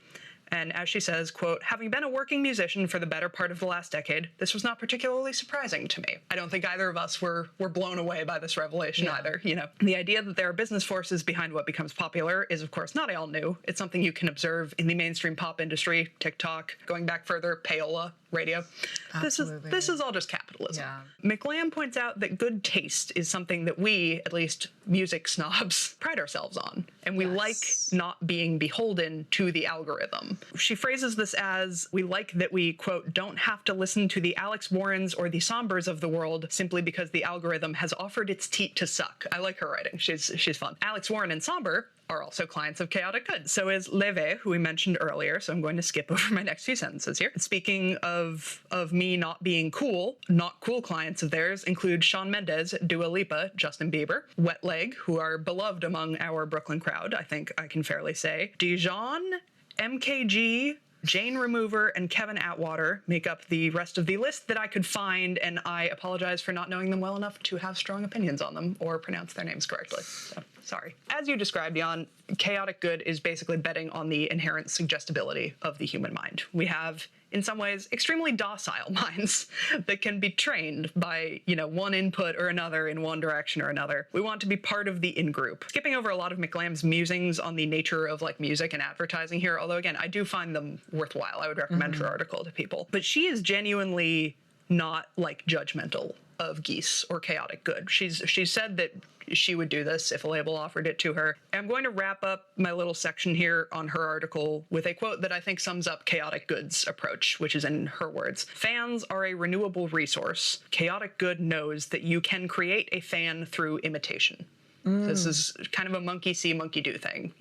and as she says, quote, having been a working musician for the better part of the last decade, this was not particularly surprising to me. I don't think either of us were blown away by this revelation either. The idea that there are business forces behind what becomes popular is, of course, not all new. It's something you can observe in the mainstream pop industry, TikTok, going back further, payola, radio. Absolutely. This is all just capitalism. Yeah. McLamb points out that good taste is something that we, at least music snobs, pride ourselves on, and we like not being beholden to the algorithm. She phrases this as, we like that we, quote, don't have to listen to the Alex Warrens or the Sombers of the world simply because the algorithm has offered its teat to suck. I like her writing. She's fun. Alex Warren and Somber are also clients of Chaotic Good. So is Leve, who we mentioned earlier, so I'm going to skip over my next few sentences here. Speaking of me not being cool, not cool clients of theirs include Shawn Mendes, Dua Lipa, Justin Bieber, Wet Leg, who are beloved among our Brooklyn crowd, I think I can fairly say, Dijon, MKG, Jane Remover, and Kevin Atwater make up the rest of the list that I could find, and I apologize for not knowing them well enough to have strong opinions on them or pronounce their names correctly. So, sorry. As you described, Yan, Chaotic Good is basically betting on the inherent suggestibility of the human mind. We have, in some ways, extremely docile minds that can be trained by, one input or another in one direction or another. We want to be part of the in-group. Skipping over a lot of McLamb's musings on the nature of music and advertising here, although again, I do find them worthwhile. I would recommend her article to people. But she is genuinely not judgmental of Geese or Chaotic Good. She's said that she would do this if a label offered it to her. I'm going to wrap up my little section here on her article with a quote that I think sums up Chaotic Good's approach, which is in her words. Fans are a renewable resource. Chaotic Good knows that you can create a fan through imitation. This is kind of a monkey see, monkey do thing,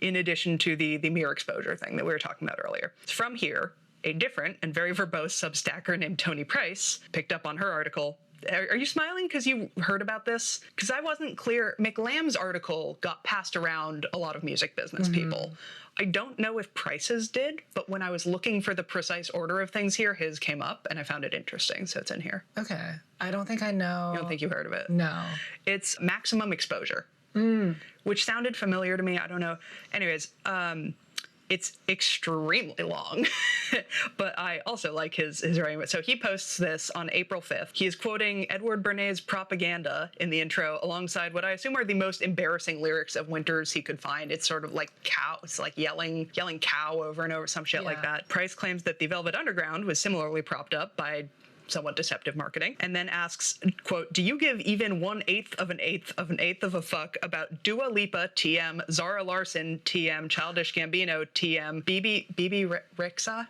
in addition to the mere exposure thing that we were talking about earlier. From here, a different and very verbose Substacker named Tony Price picked up on her article. Are you smiling because you heard about this? Because I wasn't clear. McLamb's article got passed around a lot of music business people. I don't know if Price's did, but when I was looking for the precise order of things here, his came up, and I found it interesting, so it's in here. Okay. I don't think I know. You don't think you heard of it? No. It's maximum exposure, which sounded familiar to me. I don't know. Anyways, It's extremely long, but I also like his writing. So he posts this on April 5th. He is quoting Edward Bernay's Propaganda in the intro alongside what I assume are the most embarrassing lyrics of Winters he could find. It's sort of like cow. It's like yelling cow over and over, some shit like that. Price claims that the Velvet Underground was similarly propped up by somewhat deceptive marketing, and then asks, quote, do you give even 1/8 of an eighth of a fuck about Dua Lipa, TM, Zara Larsson, TM, Childish Gambino, TM, BB Rexa,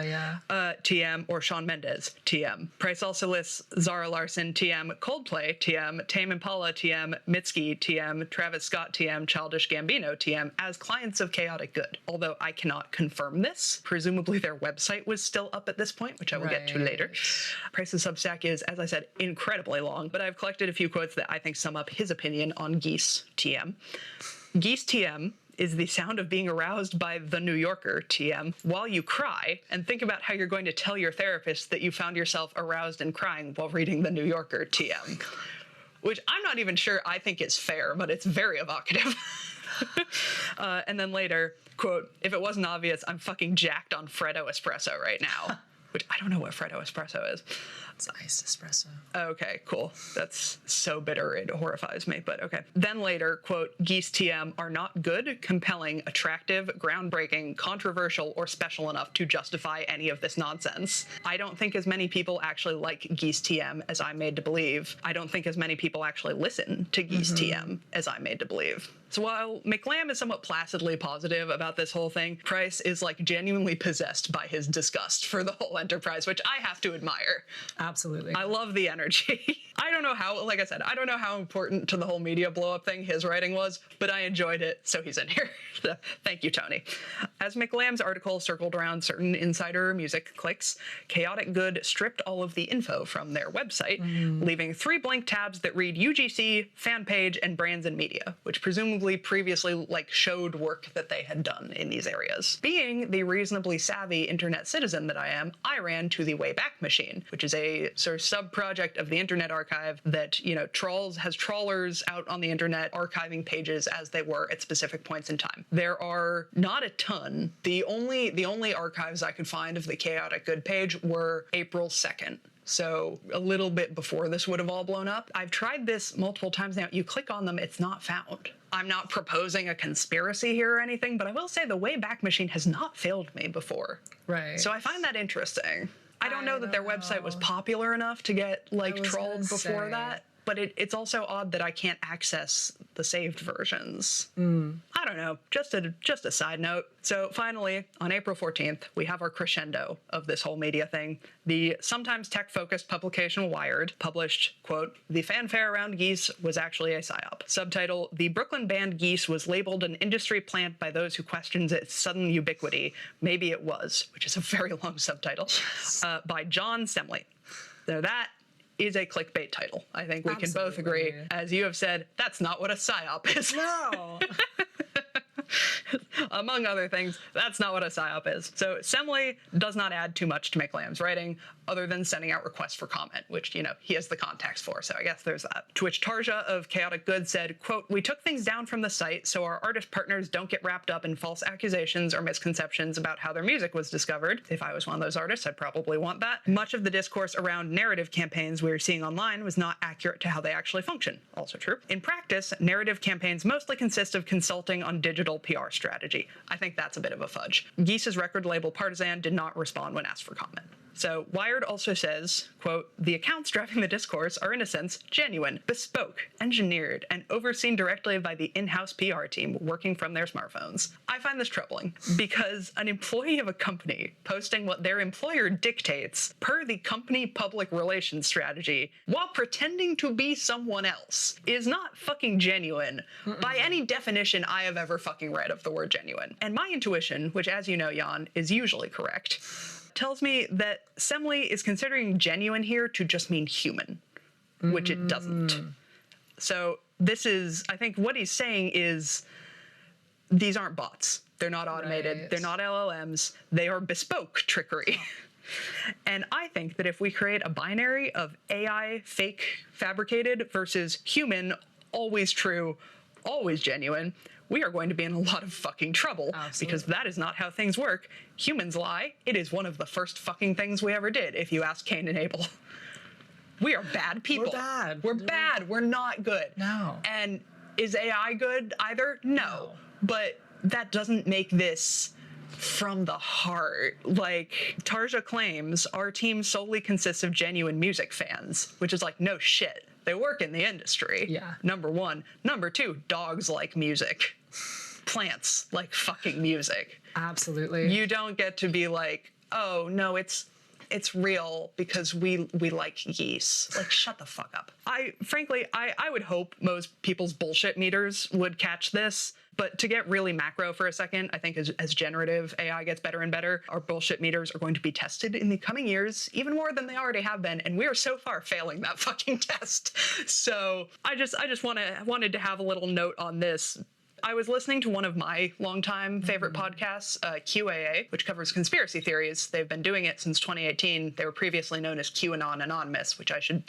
yeah. TM, or Shawn Mendes, TM. Price also lists Zara Larsson, TM, Coldplay, TM, Tame Impala, TM, Mitski, TM, Travis Scott, TM, Childish Gambino, TM, as clients of Chaotic Good. Although I cannot confirm this. Presumably their website was still up at this point, which I will get to later. Price's Substack is, as I said, incredibly long, but I've collected a few quotes that I think sum up his opinion on Geese TM. Geese TM is the sound of being aroused by The New Yorker TM while you cry and think about how you're going to tell your therapist that you found yourself aroused and crying while reading The New Yorker TM. Which I'm not even sure I think is fair, but it's very evocative. And then later, quote, if it wasn't obvious, I'm fucking jacked on Freddo Espresso right now. Which I don't know what Freddo Espresso is. It's iced espresso. Okay, cool. That's so bitter, it horrifies me, but okay. Then later, quote, Geese TM are not good, compelling, attractive, groundbreaking, controversial, or special enough to justify any of this nonsense. I don't think as many people actually like Geese TM as I'm made to believe. I don't think as many people actually listen to Geese TM as I'm made to believe. So while McLam is somewhat placidly positive about this whole thing, Price is like genuinely possessed by his disgust for the whole enterprise, which I have to admire. Absolutely. I love the energy. I don't know how, like I said, I don't know how important to the whole media blow up thing his writing was, but I enjoyed it, so he's in here. So, thank you, Tony. As McLam's article circled around certain insider music clicks, Chaotic Good stripped all of the info from their website, leaving 3 blank tabs that read UGC, fan page, and brands and media, which presumably previously showed work that they had done in these areas. Being the reasonably savvy internet citizen that I am, I ran to the Wayback Machine, which is a sort of sub-project of the Internet Archive that, has trawlers out on the internet archiving pages as they were at specific points in time. There are not a ton. The only archives I could find of the Chaotic Good page were April 2nd. So a little bit before this would have all blown up. I've tried this multiple times now. You click on them, it's not found. I'm not proposing a conspiracy here or anything, but I will say the Wayback Machine has not failed me before. Right. So I find that interesting. I don't know that their website was popular enough to get trolled before that, but it's also odd that I can't access the saved versions. I don't know, just a side note. So finally, on April 14th, we have our crescendo of this whole media thing. The sometimes tech-focused publication Wired published, quote, the fanfare around Geese was actually a psyop. Subtitle, the Brooklyn band Geese was labeled an industry plant by those who questions its sudden ubiquity. Maybe it was, which is a very long subtitle, by John Semley. Now that is a clickbait title. I think we can both agree. As you have said, that's not what a psyop is. No. Among other things, that's not what a psyop is. So Semley does not add too much to McLam's writing other than sending out requests for comment, which, he has the contacts for, so I guess there's that. To which Tarja of Chaotic Good said, quote, we took things down from the site so our artist partners don't get wrapped up in false accusations or misconceptions about how their music was discovered. If I was one of those artists, I'd probably want that. Much of the discourse around narrative campaigns we were seeing online was not accurate to how they actually function. Also true. In practice, narrative campaigns mostly consist of consulting on digital PR strategy. I think that's a bit of a fudge. Geese's record label Partisan did not respond when asked for comment. So Wired also says, quote, the accounts driving the discourse are in a sense genuine, bespoke, engineered, and overseen directly by the in-house PR team working from their smartphones. I find this troubling because an employee of a company posting what their employer dictates per the company public relations strategy while pretending to be someone else is not fucking genuine by any definition I have ever fucking read of the word genuine. And my intuition, which as you know, Yan, is usually correct, tells me that Semley is considering genuine here to just mean human, which it doesn't. So this is, I think what he's saying is these aren't bots. They're not automated. Right. They're not LLMs. They are bespoke trickery. And I think that if we create a binary of AI, fake, fabricated versus human, always true, always genuine, we are going to be in a lot of fucking trouble. Absolutely. Because that is not how things work. Humans lie. It is one of the first fucking things we ever did, if you ask Cain and Abel. We are bad people. We're bad. We're bad. We're not good. No. And is AI good either? No. But that doesn't make this from the heart. Like, Tarja claims our team solely consists of genuine music fans, which is like, no shit. They work in the industry. Yeah. Number one. Number two, dogs like music. Plants like fucking music. Absolutely. You don't get to be like, oh, no, it's real because we like geese. Like, shut the fuck up. Frankly, I would hope most people's bullshit meters would catch this. But to get really macro for a second, I think as generative AI gets better and better, our bullshit meters are going to be tested in the coming years, even more than they already have been. And we are so far failing that fucking test. So I just wanted to have a little note on this. I was listening to one of my longtime favorite podcasts, QAA, which covers conspiracy theories. They've been doing it since 2018. They were previously known as QAnon Anonymous, which I should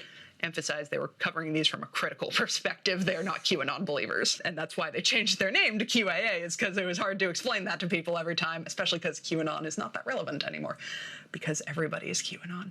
emphasize they were covering these from a critical perspective. They are not QAnon believers. And that's why they changed their name to QAA, is because it was hard to explain that to people every time, especially because QAnon is not that relevant anymore, because everybody is QAnon.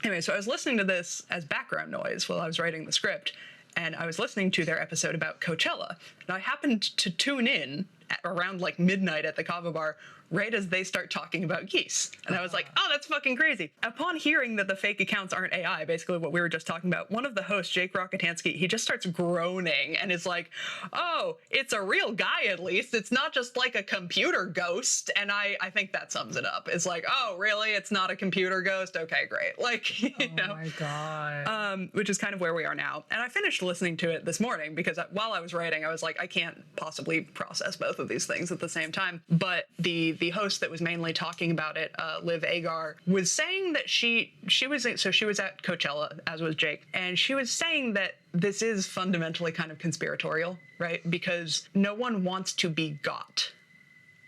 Anyway, so I was listening to this as background noise while I was writing the script, and I was listening to their episode about Coachella. And I happened to tune in at around like midnight at the Kava Bar, right as they start talking about Geese. And I was like, oh, that's fucking crazy. Upon hearing that the fake accounts aren't AI, basically what we were just talking about, one of the hosts, Jake Rockatansky, he just starts groaning and is like, oh, it's a real guy at least. It's not just like a computer ghost. And I think that sums it up. It's like, oh, really? It's not a computer ghost? Okay, great. Like, you know. Oh my God. Which is kind of where we are now. And I finished listening to it this morning because while I was writing, I was like, I can't possibly process both of these things at the same time. But the host that was mainly talking about it, Liv Agar, was saying that she was at Coachella, as was Jake, and she was saying that this is fundamentally kind of conspiratorial, right? Because no one wants to be got.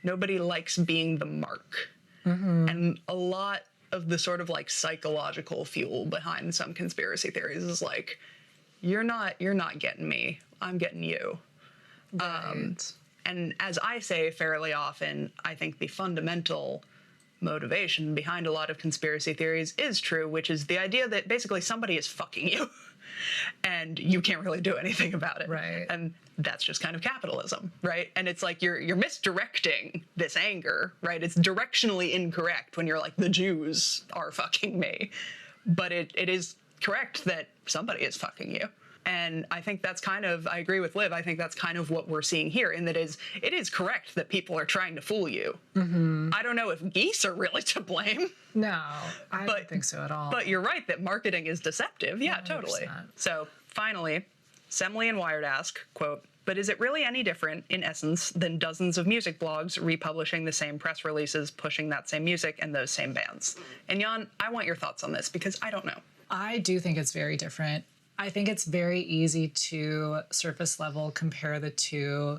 Nobody likes being the mark. Mm-hmm. And a lot of the sort of like psychological fuel behind some conspiracy theories is like, you're not getting me, I'm getting you. Right. And as I say fairly often, I think the fundamental motivation behind a lot of conspiracy theories is true, which is the idea that basically somebody is fucking you and you can't really do anything about it. Right. And that's just kind of capitalism, right? And it's like you're misdirecting this anger, right? It's directionally incorrect when you're like, the Jews are fucking me. But it is correct that somebody is fucking you. And I think that's kind of, I agree with Liv, I think that's kind of what we're seeing here, in that it is correct that people are trying to fool you. Mm-hmm. I don't know if geese are really to blame. No, I don't think so at all. But you're right that marketing is deceptive. Yeah, 100%. Totally. So finally, Semley and Wired ask, quote, but is it really any different, in essence, than dozens of music blogs republishing the same press releases, pushing that same music and those same bands? And Yan, I want your thoughts on this because I don't know. I do think it's very different. I think it's very easy to surface level compare the two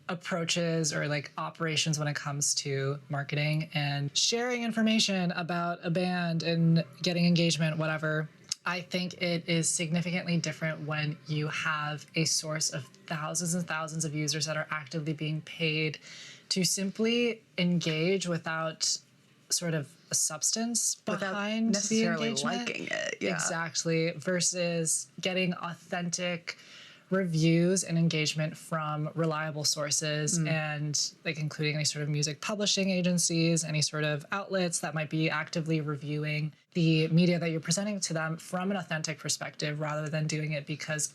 approaches or like operations when it comes to marketing and sharing information about a band and getting engagement, whatever. I think it is significantly different when you have a source of thousands and thousands of users that are actively being paid to simply engage without sort of a substance behind the engagement. Liking it. Yeah. Exactly. Versus getting authentic reviews and engagement from reliable sources and like including any sort of music publishing agencies, any sort of outlets that might be actively reviewing the media that you're presenting to them from an authentic perspective rather than doing it because,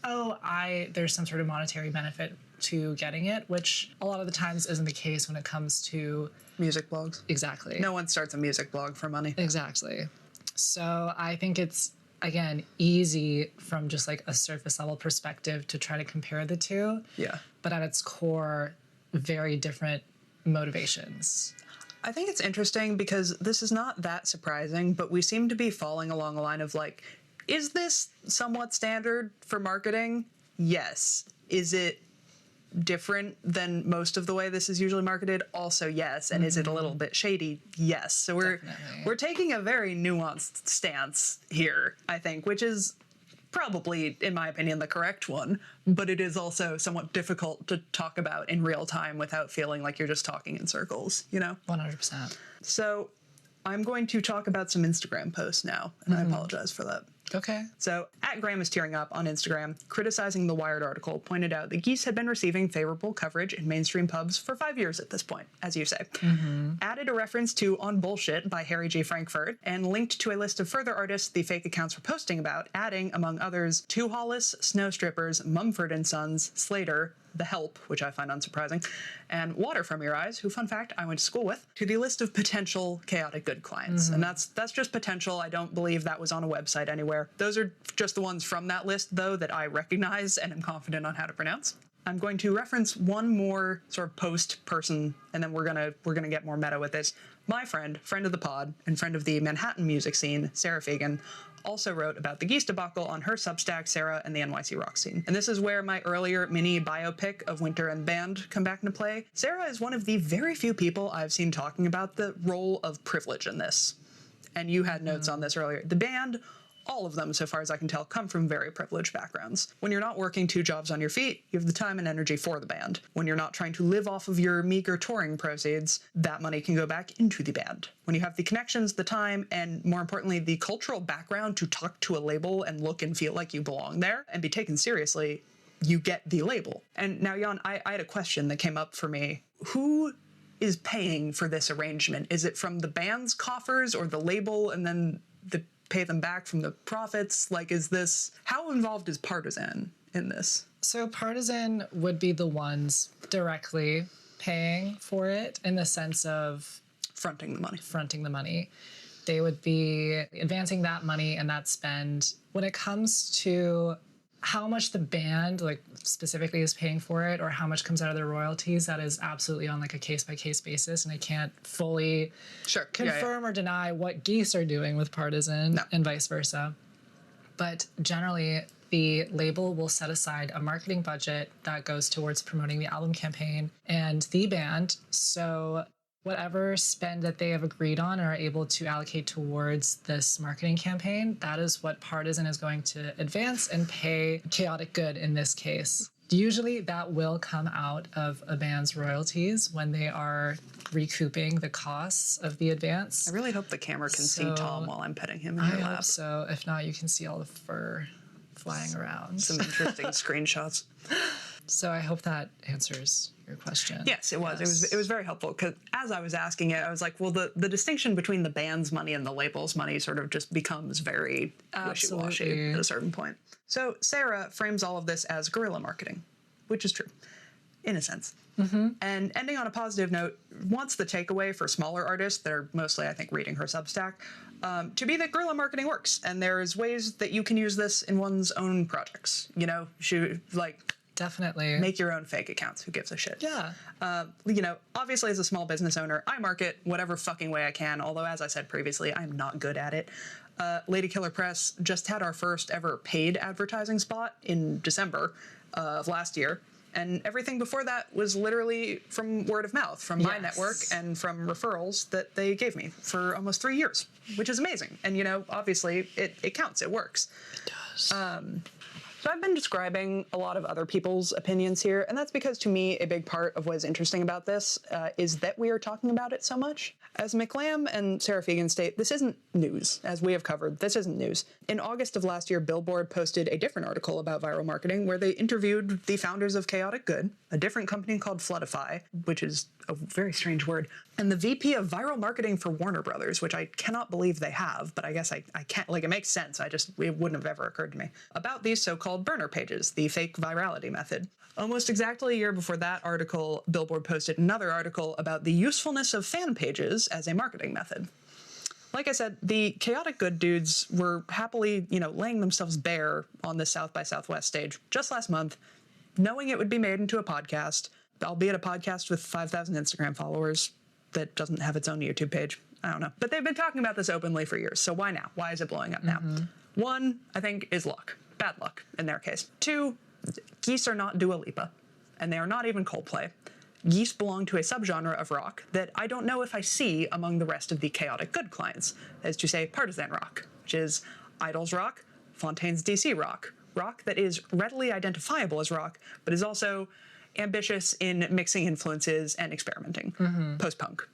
there's some sort of monetary benefit to getting it, which a lot of the times isn't the case when it comes to music blogs. Exactly. No one starts a music blog for money. Exactly. So I think it's, again, easy from just like a surface level perspective to try to compare the two. Yeah. But at its core, very different motivations. I think it's interesting because this is not that surprising, but we seem to be falling along a line of like, is this somewhat standard for marketing? Yes. Is it different than most of the way this is usually marketed? Also yes. And is it a little bit shady? Yes. So we're taking a very nuanced stance here, I think, which is probably, in my opinion, the correct one, but it is also somewhat difficult to talk about in real time without feeling like you're just talking in circles, you know? 100%. So I'm going to talk about some Instagram posts now, and I apologize for that. Okay. So, at Graham is Tearing Up on Instagram, criticizing the Wired article, pointed out that Geese had been receiving favorable coverage in mainstream pubs for 5 years at this point, as you say. Added a reference to On Bullshit by Harry G. Frankfurt, and linked to a list of further artists the fake accounts were posting about, adding, among others, Two Hollis, Snow Strippers, Mumford & Sons, Slater, The Help, which I find unsurprising, and Water From Your Eyes, who, fun fact, I went to school with, to the list of potential chaotic good clients. And that's just potential. I don't believe that was on a website anywhere. Those are just the ones from that list, though, that I recognize and am confident on how to pronounce. I'm going to reference one more sort of post person, and then we're gonna get more meta with this. My friend of the pod, and friend of the Manhattan music scene, Sarah Fagan, also wrote about the Geese debacle on her Substack, Sarah and the NYC rock scene. And this is where my earlier mini biopic of Winter and band come back into play. Sarah is one of the very few people I've seen talking about the role of privilege in this. And you had notes on this earlier. The band, all of them, so far as I can tell, come from very privileged backgrounds. When you're not working 2 jobs on your feet, you have the time and energy for the band. When you're not trying to live off of your meager touring proceeds, that money can go back into the band. When you have the connections, the time, and more importantly, the cultural background to talk to a label and look and feel like you belong there and be taken seriously, you get the label. And now, Yan, I had a question that came up for me. Who is paying for this arrangement? Is it from the band's coffers or the label and then pay them back from the profits? Like, how involved is Partisan in this? So Partisan would be the ones directly paying for it in the sense of fronting the money. They would be advancing that money and that spend. When it comes to how much the band, like, specifically is paying for it or how much comes out of their royalties, that is absolutely on, like, a case-by-case basis, and I can't fully confirm or deny what Geese are doing with Partisan and vice versa. But generally, the label will set aside a marketing budget that goes towards promoting the album campaign and the band, so whatever spend that they have agreed on or are able to allocate towards this marketing campaign, that is what Partisan is going to advance and pay Chaotic Good in this case. Usually that will come out of a band's royalties when they are recouping the costs of the advance. I really hope the camera can see Tom while I'm petting him in your lap. I hope so. If not, you can see all the fur flying around. Some interesting screenshots. So I hope that answers your question. Yes, it was. Yes. It was very helpful because as I was asking it, I was like, well, the distinction between the band's money and the label's money sort of just becomes very wishy-washy at a certain point. So Sarah frames all of this as guerrilla marketing, which is true, in a sense. And ending on a positive note, wants the takeaway for smaller artists that are mostly, I think, reading her Substack, to be that guerrilla marketing works. And there's ways that you can use this in one's own projects. You know, definitely make your own fake accounts. Who gives a shit? Yeah. Obviously as a small business owner, I market whatever fucking way I can. Although, as I said previously, I'm not good at it. Lady Killer Press just had our first ever paid advertising spot in December of last year. And everything before that was literally from word of mouth, from my network and from referrals that they gave me for almost 3 years, which is amazing. And, obviously it counts. It works. It does. So I've been describing a lot of other people's opinions here, and that's because to me a big part of what is interesting about this is that we are talking about it so much. As McLam and Sarah Fagan state, this isn't news, as we have covered. This isn't news. In August of last year, Billboard posted a different article about viral marketing where they interviewed the founders of Chaotic Good, a different company called Floodify, which is a very strange word, and the VP of viral marketing for Warner Brothers, which I cannot believe they have, but I guess I can't, it makes sense. It wouldn't have ever occurred to me. About these so-called burner pages, the fake virality method. Almost exactly a year before that article, Billboard posted another article about the usefulness of fan pages as a marketing method. Like I said, the Chaotic Good dudes were happily, laying themselves bare on the South by Southwest stage just last month, knowing it would be made into a podcast, albeit a podcast with 5,000 Instagram followers that doesn't have its own YouTube page. I don't know. But they've been talking about this openly for years, so why now? Why is it blowing up now? One, I think, is luck. Bad luck, in their case. Two, Geese are not Dua Lipa, and they are not even Coldplay. Geese belong to a subgenre of rock that I don't know if I see among the rest of the Chaotic Good clients, as to say Partisan rock, which is Idols rock, Fontaine's DC rock. Rock that is readily identifiable as rock, but is also ambitious in mixing influences and experimenting. Post-punk.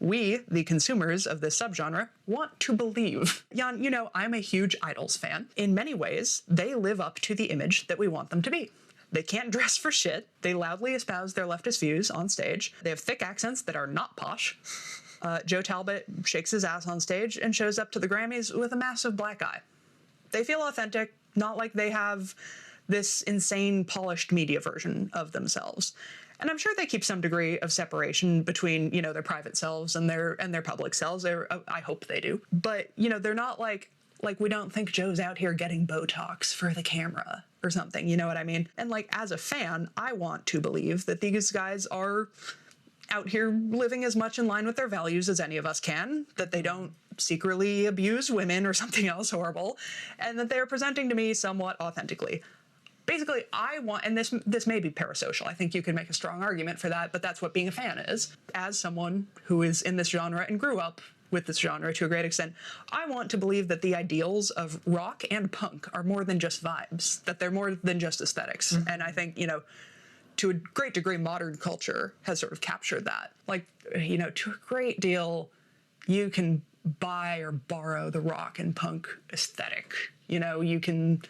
We, the consumers of this subgenre, want to believe. Yan, you know, I'm a huge Idols fan. In many ways, they live up to the image that we want them to be. They can't dress for shit. They loudly espouse their leftist views on stage. They have thick accents that are not posh. Joe Talbot shakes his ass on stage and shows up to the Grammys with a massive black eye. They feel authentic, not like they have this insane polished media version of themselves. And I'm sure they keep some degree of separation between, you know, their private selves and their public selves. I hope they do. But, you know, they're not like we don't think Joe's out here getting Botox for the camera or something, you know what I mean? And like, as a fan, I want to believe that these guys are out here living as much in line with their values as any of us can, that they don't secretly abuse women or something else horrible, and that they're presenting to me somewhat authentically. Basically, I want, and this may be parasocial, I think you can make a strong argument for that, but that's what being a fan is. As someone who is in this genre and grew up with this genre to a great extent, I want to believe that the ideals of rock and punk are more than just vibes, that they're more than just aesthetics. And I think, you know, to a great degree, modern culture has sort of captured that. Like, you know, to a great deal, you can buy or borrow the rock and punk aesthetic. You know, you can,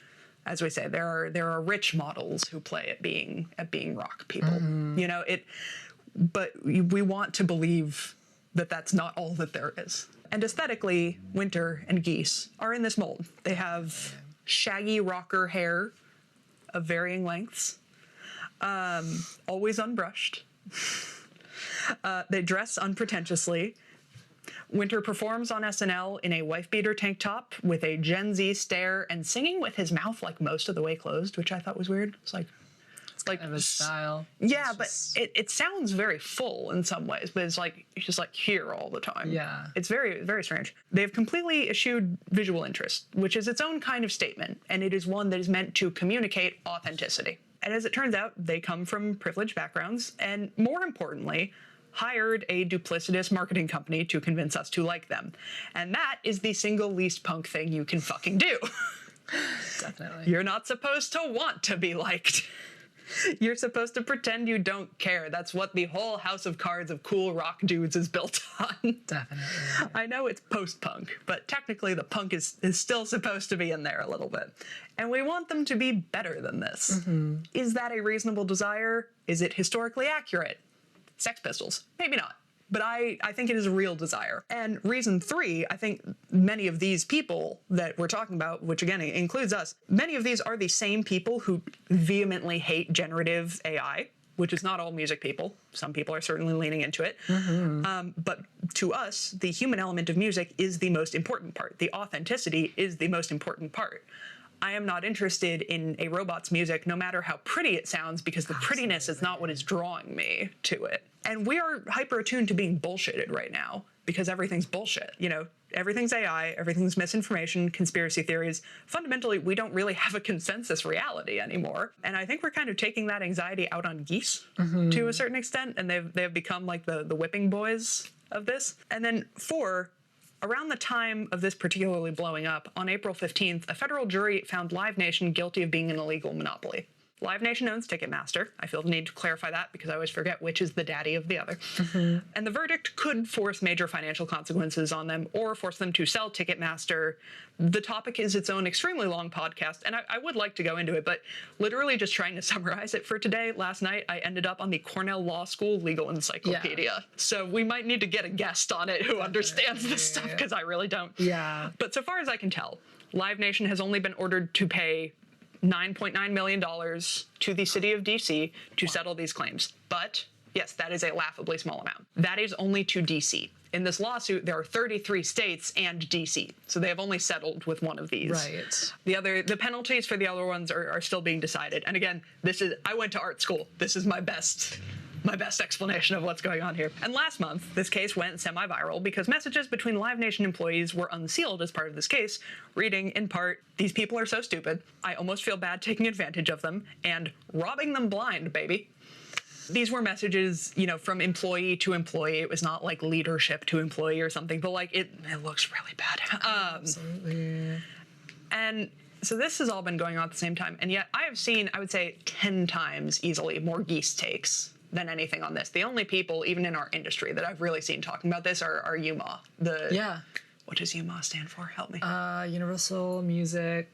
as we say, there are rich models who play at being rock people. You know, but we want to believe that that's not all that there is. And aesthetically, Winter and Geese are in this mold. They have shaggy rocker hair of varying lengths, always unbrushed. They dress unpretentiously. Winter performs on SNL in a wife-beater tank top with a Gen Z stare and singing with his mouth like most of the way closed, which I thought was weird. It's like kind of a style. Yeah, but it sounds very full in some ways, but it's just like here all the time. Yeah. It's very, very strange. They have completely eschewed visual interest, which is its own kind of statement, and it is one that is meant to communicate authenticity. And as it turns out, they come from privileged backgrounds, and more importantly, hired a duplicitous marketing company to convince us to like them. And that is the single least punk thing you can fucking do. Definitely. You're not supposed to want to be liked. You're supposed to pretend you don't care. That's what the whole house of cards of cool rock dudes is built on. Definitely. I know it's post-punk, but technically the punk is still supposed to be in there a little bit. And we want them to be better than this. Is that a reasonable desire? Is it historically accurate? Sex Pistols? Maybe not. But I think it is a real desire. And reason 3, I think many of these people that we're talking about, which again includes us, many of these are the same people who vehemently hate generative AI, which is not all music people. Some people are certainly leaning into it. But to us, the human element of music is the most important part. The authenticity is the most important part. I am not interested in a robot's music, no matter how pretty it sounds, because the prettiness is not what is drawing me to it. And we are hyper attuned to being bullshitted right now because everything's bullshit. You know, everything's AI, everything's misinformation, conspiracy theories. Fundamentally, we don't really have a consensus reality anymore. And I think we're kind of taking that anxiety out on Geese to a certain extent. And they've become like the whipping boys of this. And then 4, around the time of this particularly blowing up, on April 15th, a federal jury found Live Nation guilty of being an illegal monopoly. Live Nation owns Ticketmaster. I feel the need to clarify that because I always forget which is the daddy of the other. And the verdict could force major financial consequences on them or force them to sell Ticketmaster. The topic is its own extremely long podcast, and I would like to go into it, but literally just trying to summarize it for today, last night I ended up on the Cornell Law School Legal Encyclopedia. Yeah. So we might need to get a guest on it who understands this stuff because I really don't. Yeah. But so far as I can tell, Live Nation has only been ordered to pay $9.9 million to the city of DC to settle these claims. But yes, that is a laughably small amount. That is only to DC. In this lawsuit, there are 33 states and DC. So they have only settled with one of these. Right. The penalties for the other ones are still being decided. And again, I went to art school. This is my best explanation of what's going on here. And last month, this case went semi-viral because messages between Live Nation employees were unsealed as part of this case, reading, in part, "These people are so stupid. I almost feel bad taking advantage of them," and "robbing them blind, baby." These were messages, you know, from employee to employee. It was not like leadership to employee or something, but like it looks really bad. Absolutely. And So this has all been going on at the same time, and yet I have seen, I would say, 10 times easily more Geese takes than anything on this. The only people, even in our industry, that I've really seen talking about this are UMA. What does UMA stand for? Help me. Universal Music.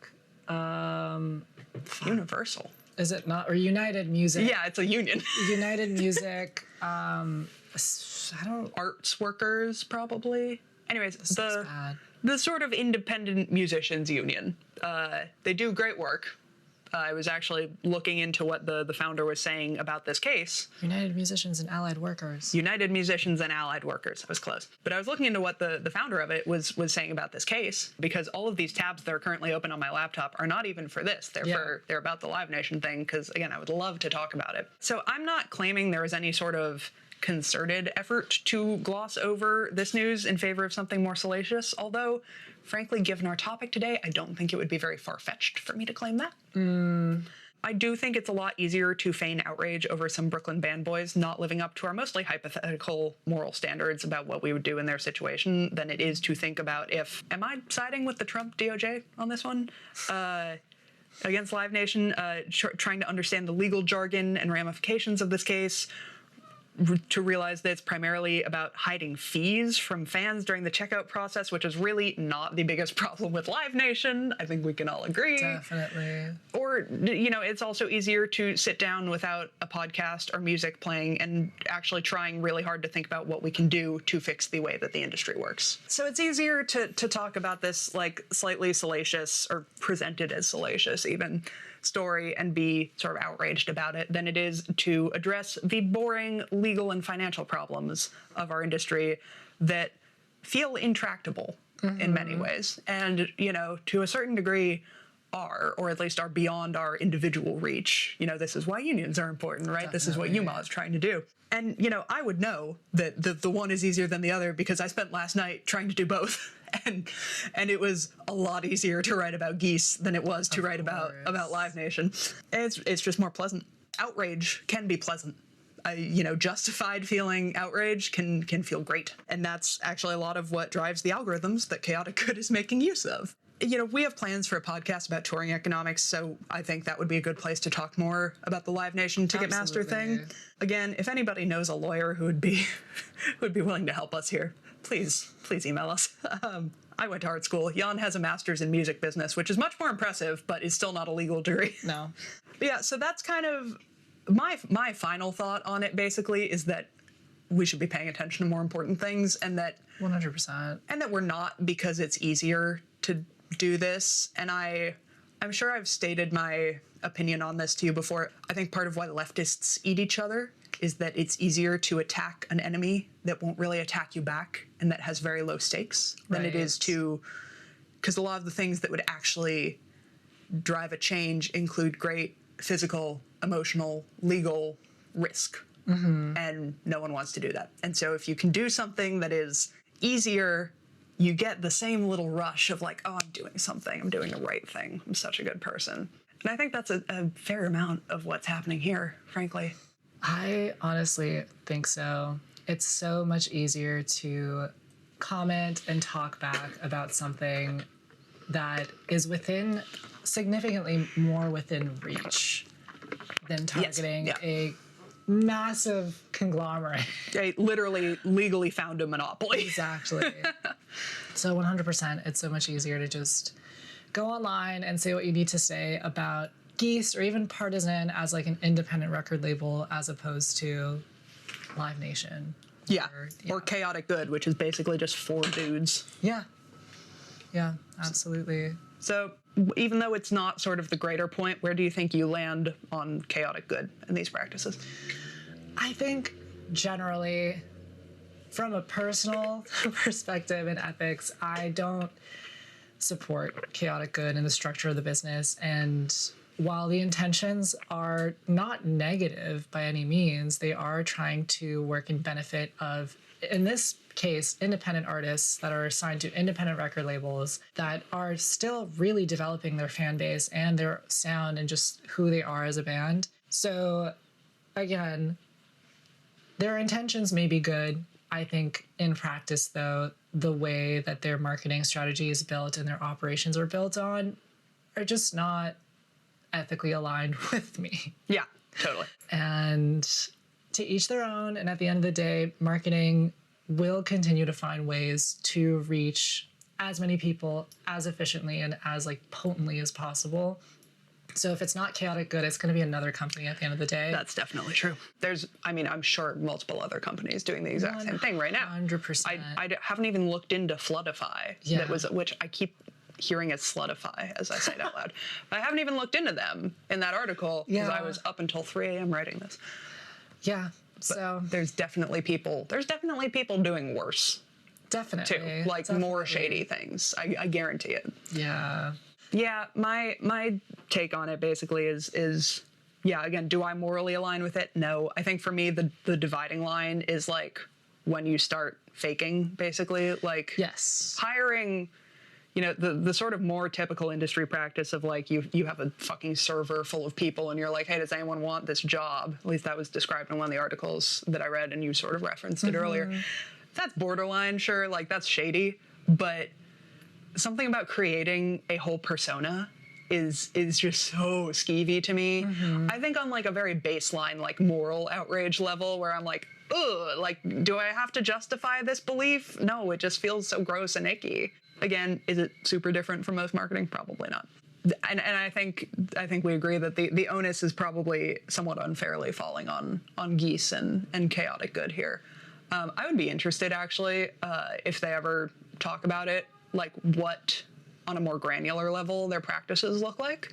Universal. Is it not? Or United Music? Yeah, it's a union. United Music. I don't. Arts workers, probably. Anyways, the sort of independent musicians union. They do great work. I was actually looking into what the founder was saying about this case. United Musicians and Allied Workers. United Musicians and Allied Workers. I was close. But I was looking into what the founder of it was saying about this case, because all of these tabs that are currently open on my laptop are not even for this. They're about the Live Nation thing, because, again, I would love to talk about it. So I'm not claiming there was any sort of concerted effort to gloss over this news in favor of something more salacious, although, frankly, given our topic today, I don't think it would be very far-fetched for me to claim that. I do think it's a lot easier to feign outrage over some Brooklyn band boys not living up to our mostly hypothetical moral standards about what we would do in their situation than it is to think about am I siding with the Trump DOJ on this one? Against Live Nation, trying to understand the legal jargon and ramifications of this case, to realize that it's primarily about hiding fees from fans during the checkout process, which is really not the biggest problem with Live Nation. I think we can all agree. Definitely. Or, it's also easier to sit down without a podcast or music playing and actually trying really hard to think about what we can do to fix the way that the industry works. So it's easier to talk about this like slightly salacious, or presented as salacious even, story and be sort of outraged about it than it is to address the boring legal and financial problems of our industry that feel intractable in many ways, and to a certain degree are, or at least are beyond our individual reach. This is why unions are important, right? Definitely. This is what UMA is trying to do. And I would know that the one is easier than the other because I spent last night trying to do both. And it was a lot easier to write about Geese than it was to write about Live Nation. It's just more pleasant. Outrage can be pleasant. Justified feeling outrage can feel great. And that's actually a lot of what drives the algorithms that Chaotic Good is making use of. We have plans for a podcast about touring economics, so I think that would be a good place to talk more about the Live Nation Ticketmaster thing. Again, if anybody knows a lawyer who would be willing to help us here, please email us. I went to art school. Yan has a master's in music business, which is much more impressive, but is still not a legal degree. No. But yeah, so that's kind of my final thought on it, basically, is that we should be paying attention to more important things, and that 100%. And that we're not, because it's easier to do this. And I'm sure I've stated my opinion on this to you before. I think part of why leftists eat each other is that it's easier to attack an enemy that won't really attack you back and that has very low stakes than it is because a lot of the things that would actually drive a change include great physical, emotional, legal risk. And no one wants to do that. And so if you can do something that is easier, you get the same little rush of like, oh, I'm doing something. I'm doing the right thing. I'm such a good person. And I think that's a fair amount of what's happening here, frankly. I honestly think so. It's so much easier to comment and talk back about something that is significantly more within reach than targeting a massive conglomerate. They literally legally found a monopoly. Exactly. So 100%, it's so much easier to just go online and say what you need to say about Geese, or even Partisan as like an independent record label, as opposed to Live Nation. Or Chaotic Good, which is basically just 4 dudes. Yeah, absolutely. So even though it's not sort of the greater point, where do you think you land on Chaotic Good and these practices? I think generally, from a personal perspective and ethics, I don't support Chaotic Good and the structure of the business. And while the intentions are not negative by any means, they are trying to work in benefit of, in this case, independent artists that are assigned to independent record labels that are still really developing their fan base and their sound and just who they are as a band. So again, their intentions may be good. I think in practice, though, the way that their marketing strategy is built and their operations are built on are just not ethically aligned with me. Yeah, totally. And to each their own. And at the end of the day, marketing will continue to find ways to reach as many people as efficiently and as like potently as possible. So if it's not chaotic good, it's going to be another company at the end of the day. That's definitely true. I'm sure multiple other companies doing the exact same thing right now. 100%. I haven't even looked into Floodify, which I keep hearing as Slutify as I say it out loud. But I haven't even looked into them in that article because I was up until 3 a.m. writing this. Yeah. So there's definitely people doing worse. Definitely. Too. Like more shady things. I guarantee it. Yeah. Yeah, my take on it basically is again, do I morally align with it? No. I think for me the dividing line is like when you start faking, basically. Like hiring, the sort of more typical industry practice of like you have a fucking server full of people and you're like, hey, does anyone want this job? At least that was described in one of the articles that I read and you sort of referenced it earlier. That's borderline, sure, like that's shady, but something about creating a whole persona is just so skeevy to me. I think on like a very baseline, like moral outrage level where I'm like, ugh, like, do I have to justify this belief? No, it just feels so gross and icky. Again, is it super different from most marketing? Probably not. And I think we agree that the onus is probably somewhat unfairly falling on Geese and Chaotic Good here. I would be interested actually if they ever talk about it, like what on a more granular level their practices look like.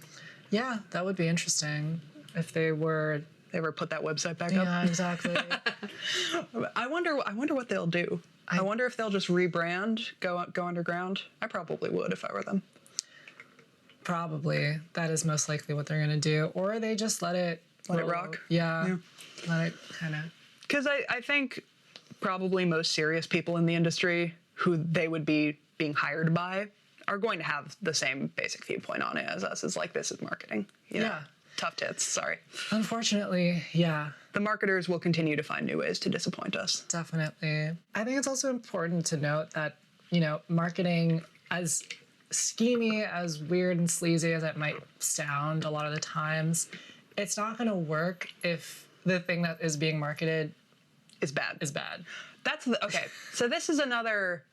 Yeah, that would be interesting if they were. They ever put that website back up? Yeah, exactly. I wonder what they'll do. I wonder if they'll just rebrand, go underground. I probably would if I were them. Probably. That is most likely what they're going to do. Or they just let it rock. Yeah. Let it kind of. Because I think probably most serious people in the industry who they would be being hired by are going to have the same basic viewpoint on it as us. It's like, this is marketing. Yeah. Tough tits, sorry. Unfortunately, yeah. The marketers will continue to find new ways to disappoint us. Definitely. I think it's also important to note that, marketing, as schemy, as weird and sleazy as it might sound a lot of the times, it's not going to work if the thing that is being marketed is bad. That's okay. So this is another,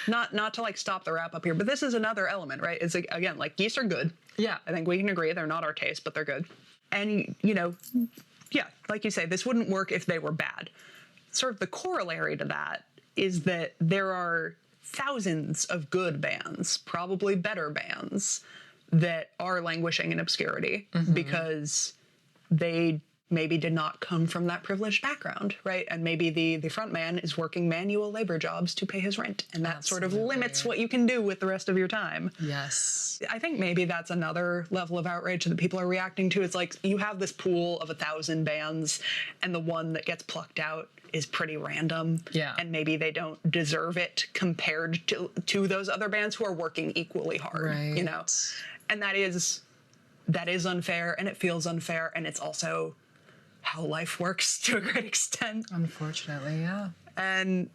not to like stop the wrap up here, but this is another element, right? It's like, again, like Geese are good. Yeah. I think we can agree they're not our taste, but they're good. And, like you say, this wouldn't work if they were bad. Sort of the corollary to that is that there are thousands of good bands, probably better bands, that are languishing in obscurity because they maybe did not come from that privileged background, right? And maybe the front man is working manual labor jobs to pay his rent, and that sort of limits what you can do with the rest of your time. Yes. I think maybe that's another level of outrage that people are reacting to. It's like you have this pool of 1,000 bands, and the one that gets plucked out is pretty random. Yeah. And maybe they don't deserve it compared to those other bands who are working equally hard, right. And that is unfair, and it feels unfair, and it's also how life works to a great extent. Unfortunately, yeah. And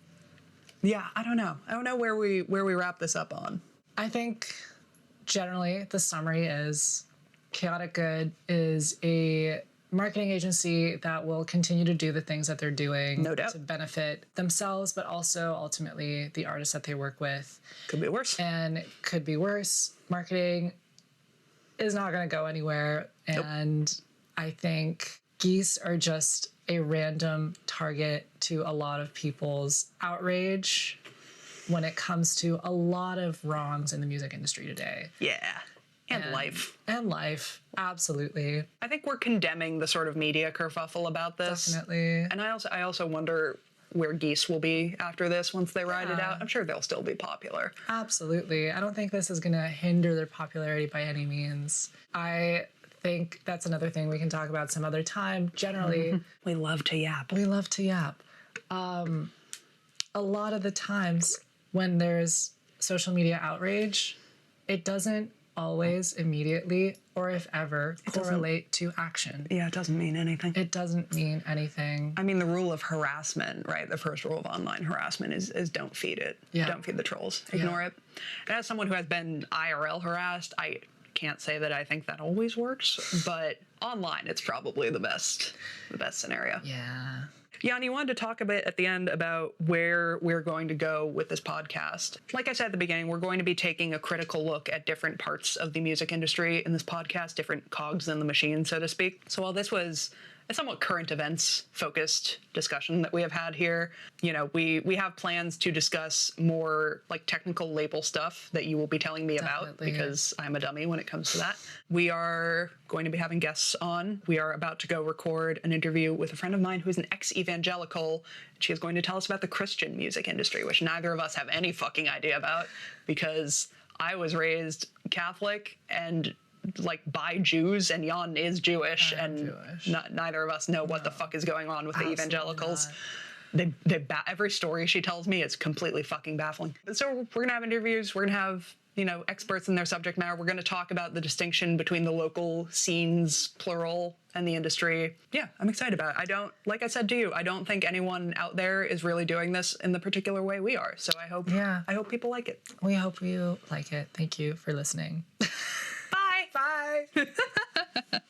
I don't know where we wrap this up on. I think generally the summary is Chaotic Good is a marketing agency that will continue to do the things that they're doing, no doubt, to benefit themselves, but also ultimately the artists that they work with. Could be worse. And could be worse. Marketing is not going to go anywhere. And I think Geese are just a random target to a lot of people's outrage when it comes to a lot of wrongs in the music industry today. Yeah. And life. And life, absolutely. I think we're condemning the sort of media kerfuffle about this. Definitely. And I also wonder where Geese will be after this once they ride it out. I'm sure they'll still be popular. Absolutely. I don't think this is going to hinder their popularity by any means. I think that's another thing we can talk about some other time. Generally, we love to yap. A lot of the times when there's social media outrage, it doesn't always immediately, or if ever, correlate to action. Yeah, it doesn't mean anything. It doesn't mean anything. I mean, the rule of harassment, right? The first rule of online harassment is don't feed it. Yeah. Don't feed the trolls. Ignore it. And as someone who has been IRL harassed, I can't say that I think that always works, but online it's probably the best scenario. Yeah. Yan, you wanted to talk a bit at the end about where we're going to go with this podcast. Like I said at the beginning, we're going to be taking a critical look at different parts of the music industry in this podcast, different cogs in the machine, so to speak. So while this was a somewhat current events focused discussion that we have had here, you know, we have plans to discuss more like technical label stuff that you will be telling me about, because I'm a dummy when it comes to that. We are going to be having guests on. We are about to go record an interview with a friend of mine who is an ex-evangelical. She is going to tell us about the Christian music industry, which neither of us have any fucking idea about, because I was raised Catholic and like by Jews, and Yan is Jewish, and neither of us know what the fuck is going on with the evangelicals. Every story she tells me is completely fucking baffling. So we're gonna have interviews. We're gonna have, you know, experts in their subject matter. We're gonna talk about the distinction between the local scenes, plural, and the industry. Yeah, I'm excited about it. Like I said to you, I don't think anyone out there is really doing this in the particular way we are. So I hope people like it. We hope you like it. Thank you for listening. Bye. Bye.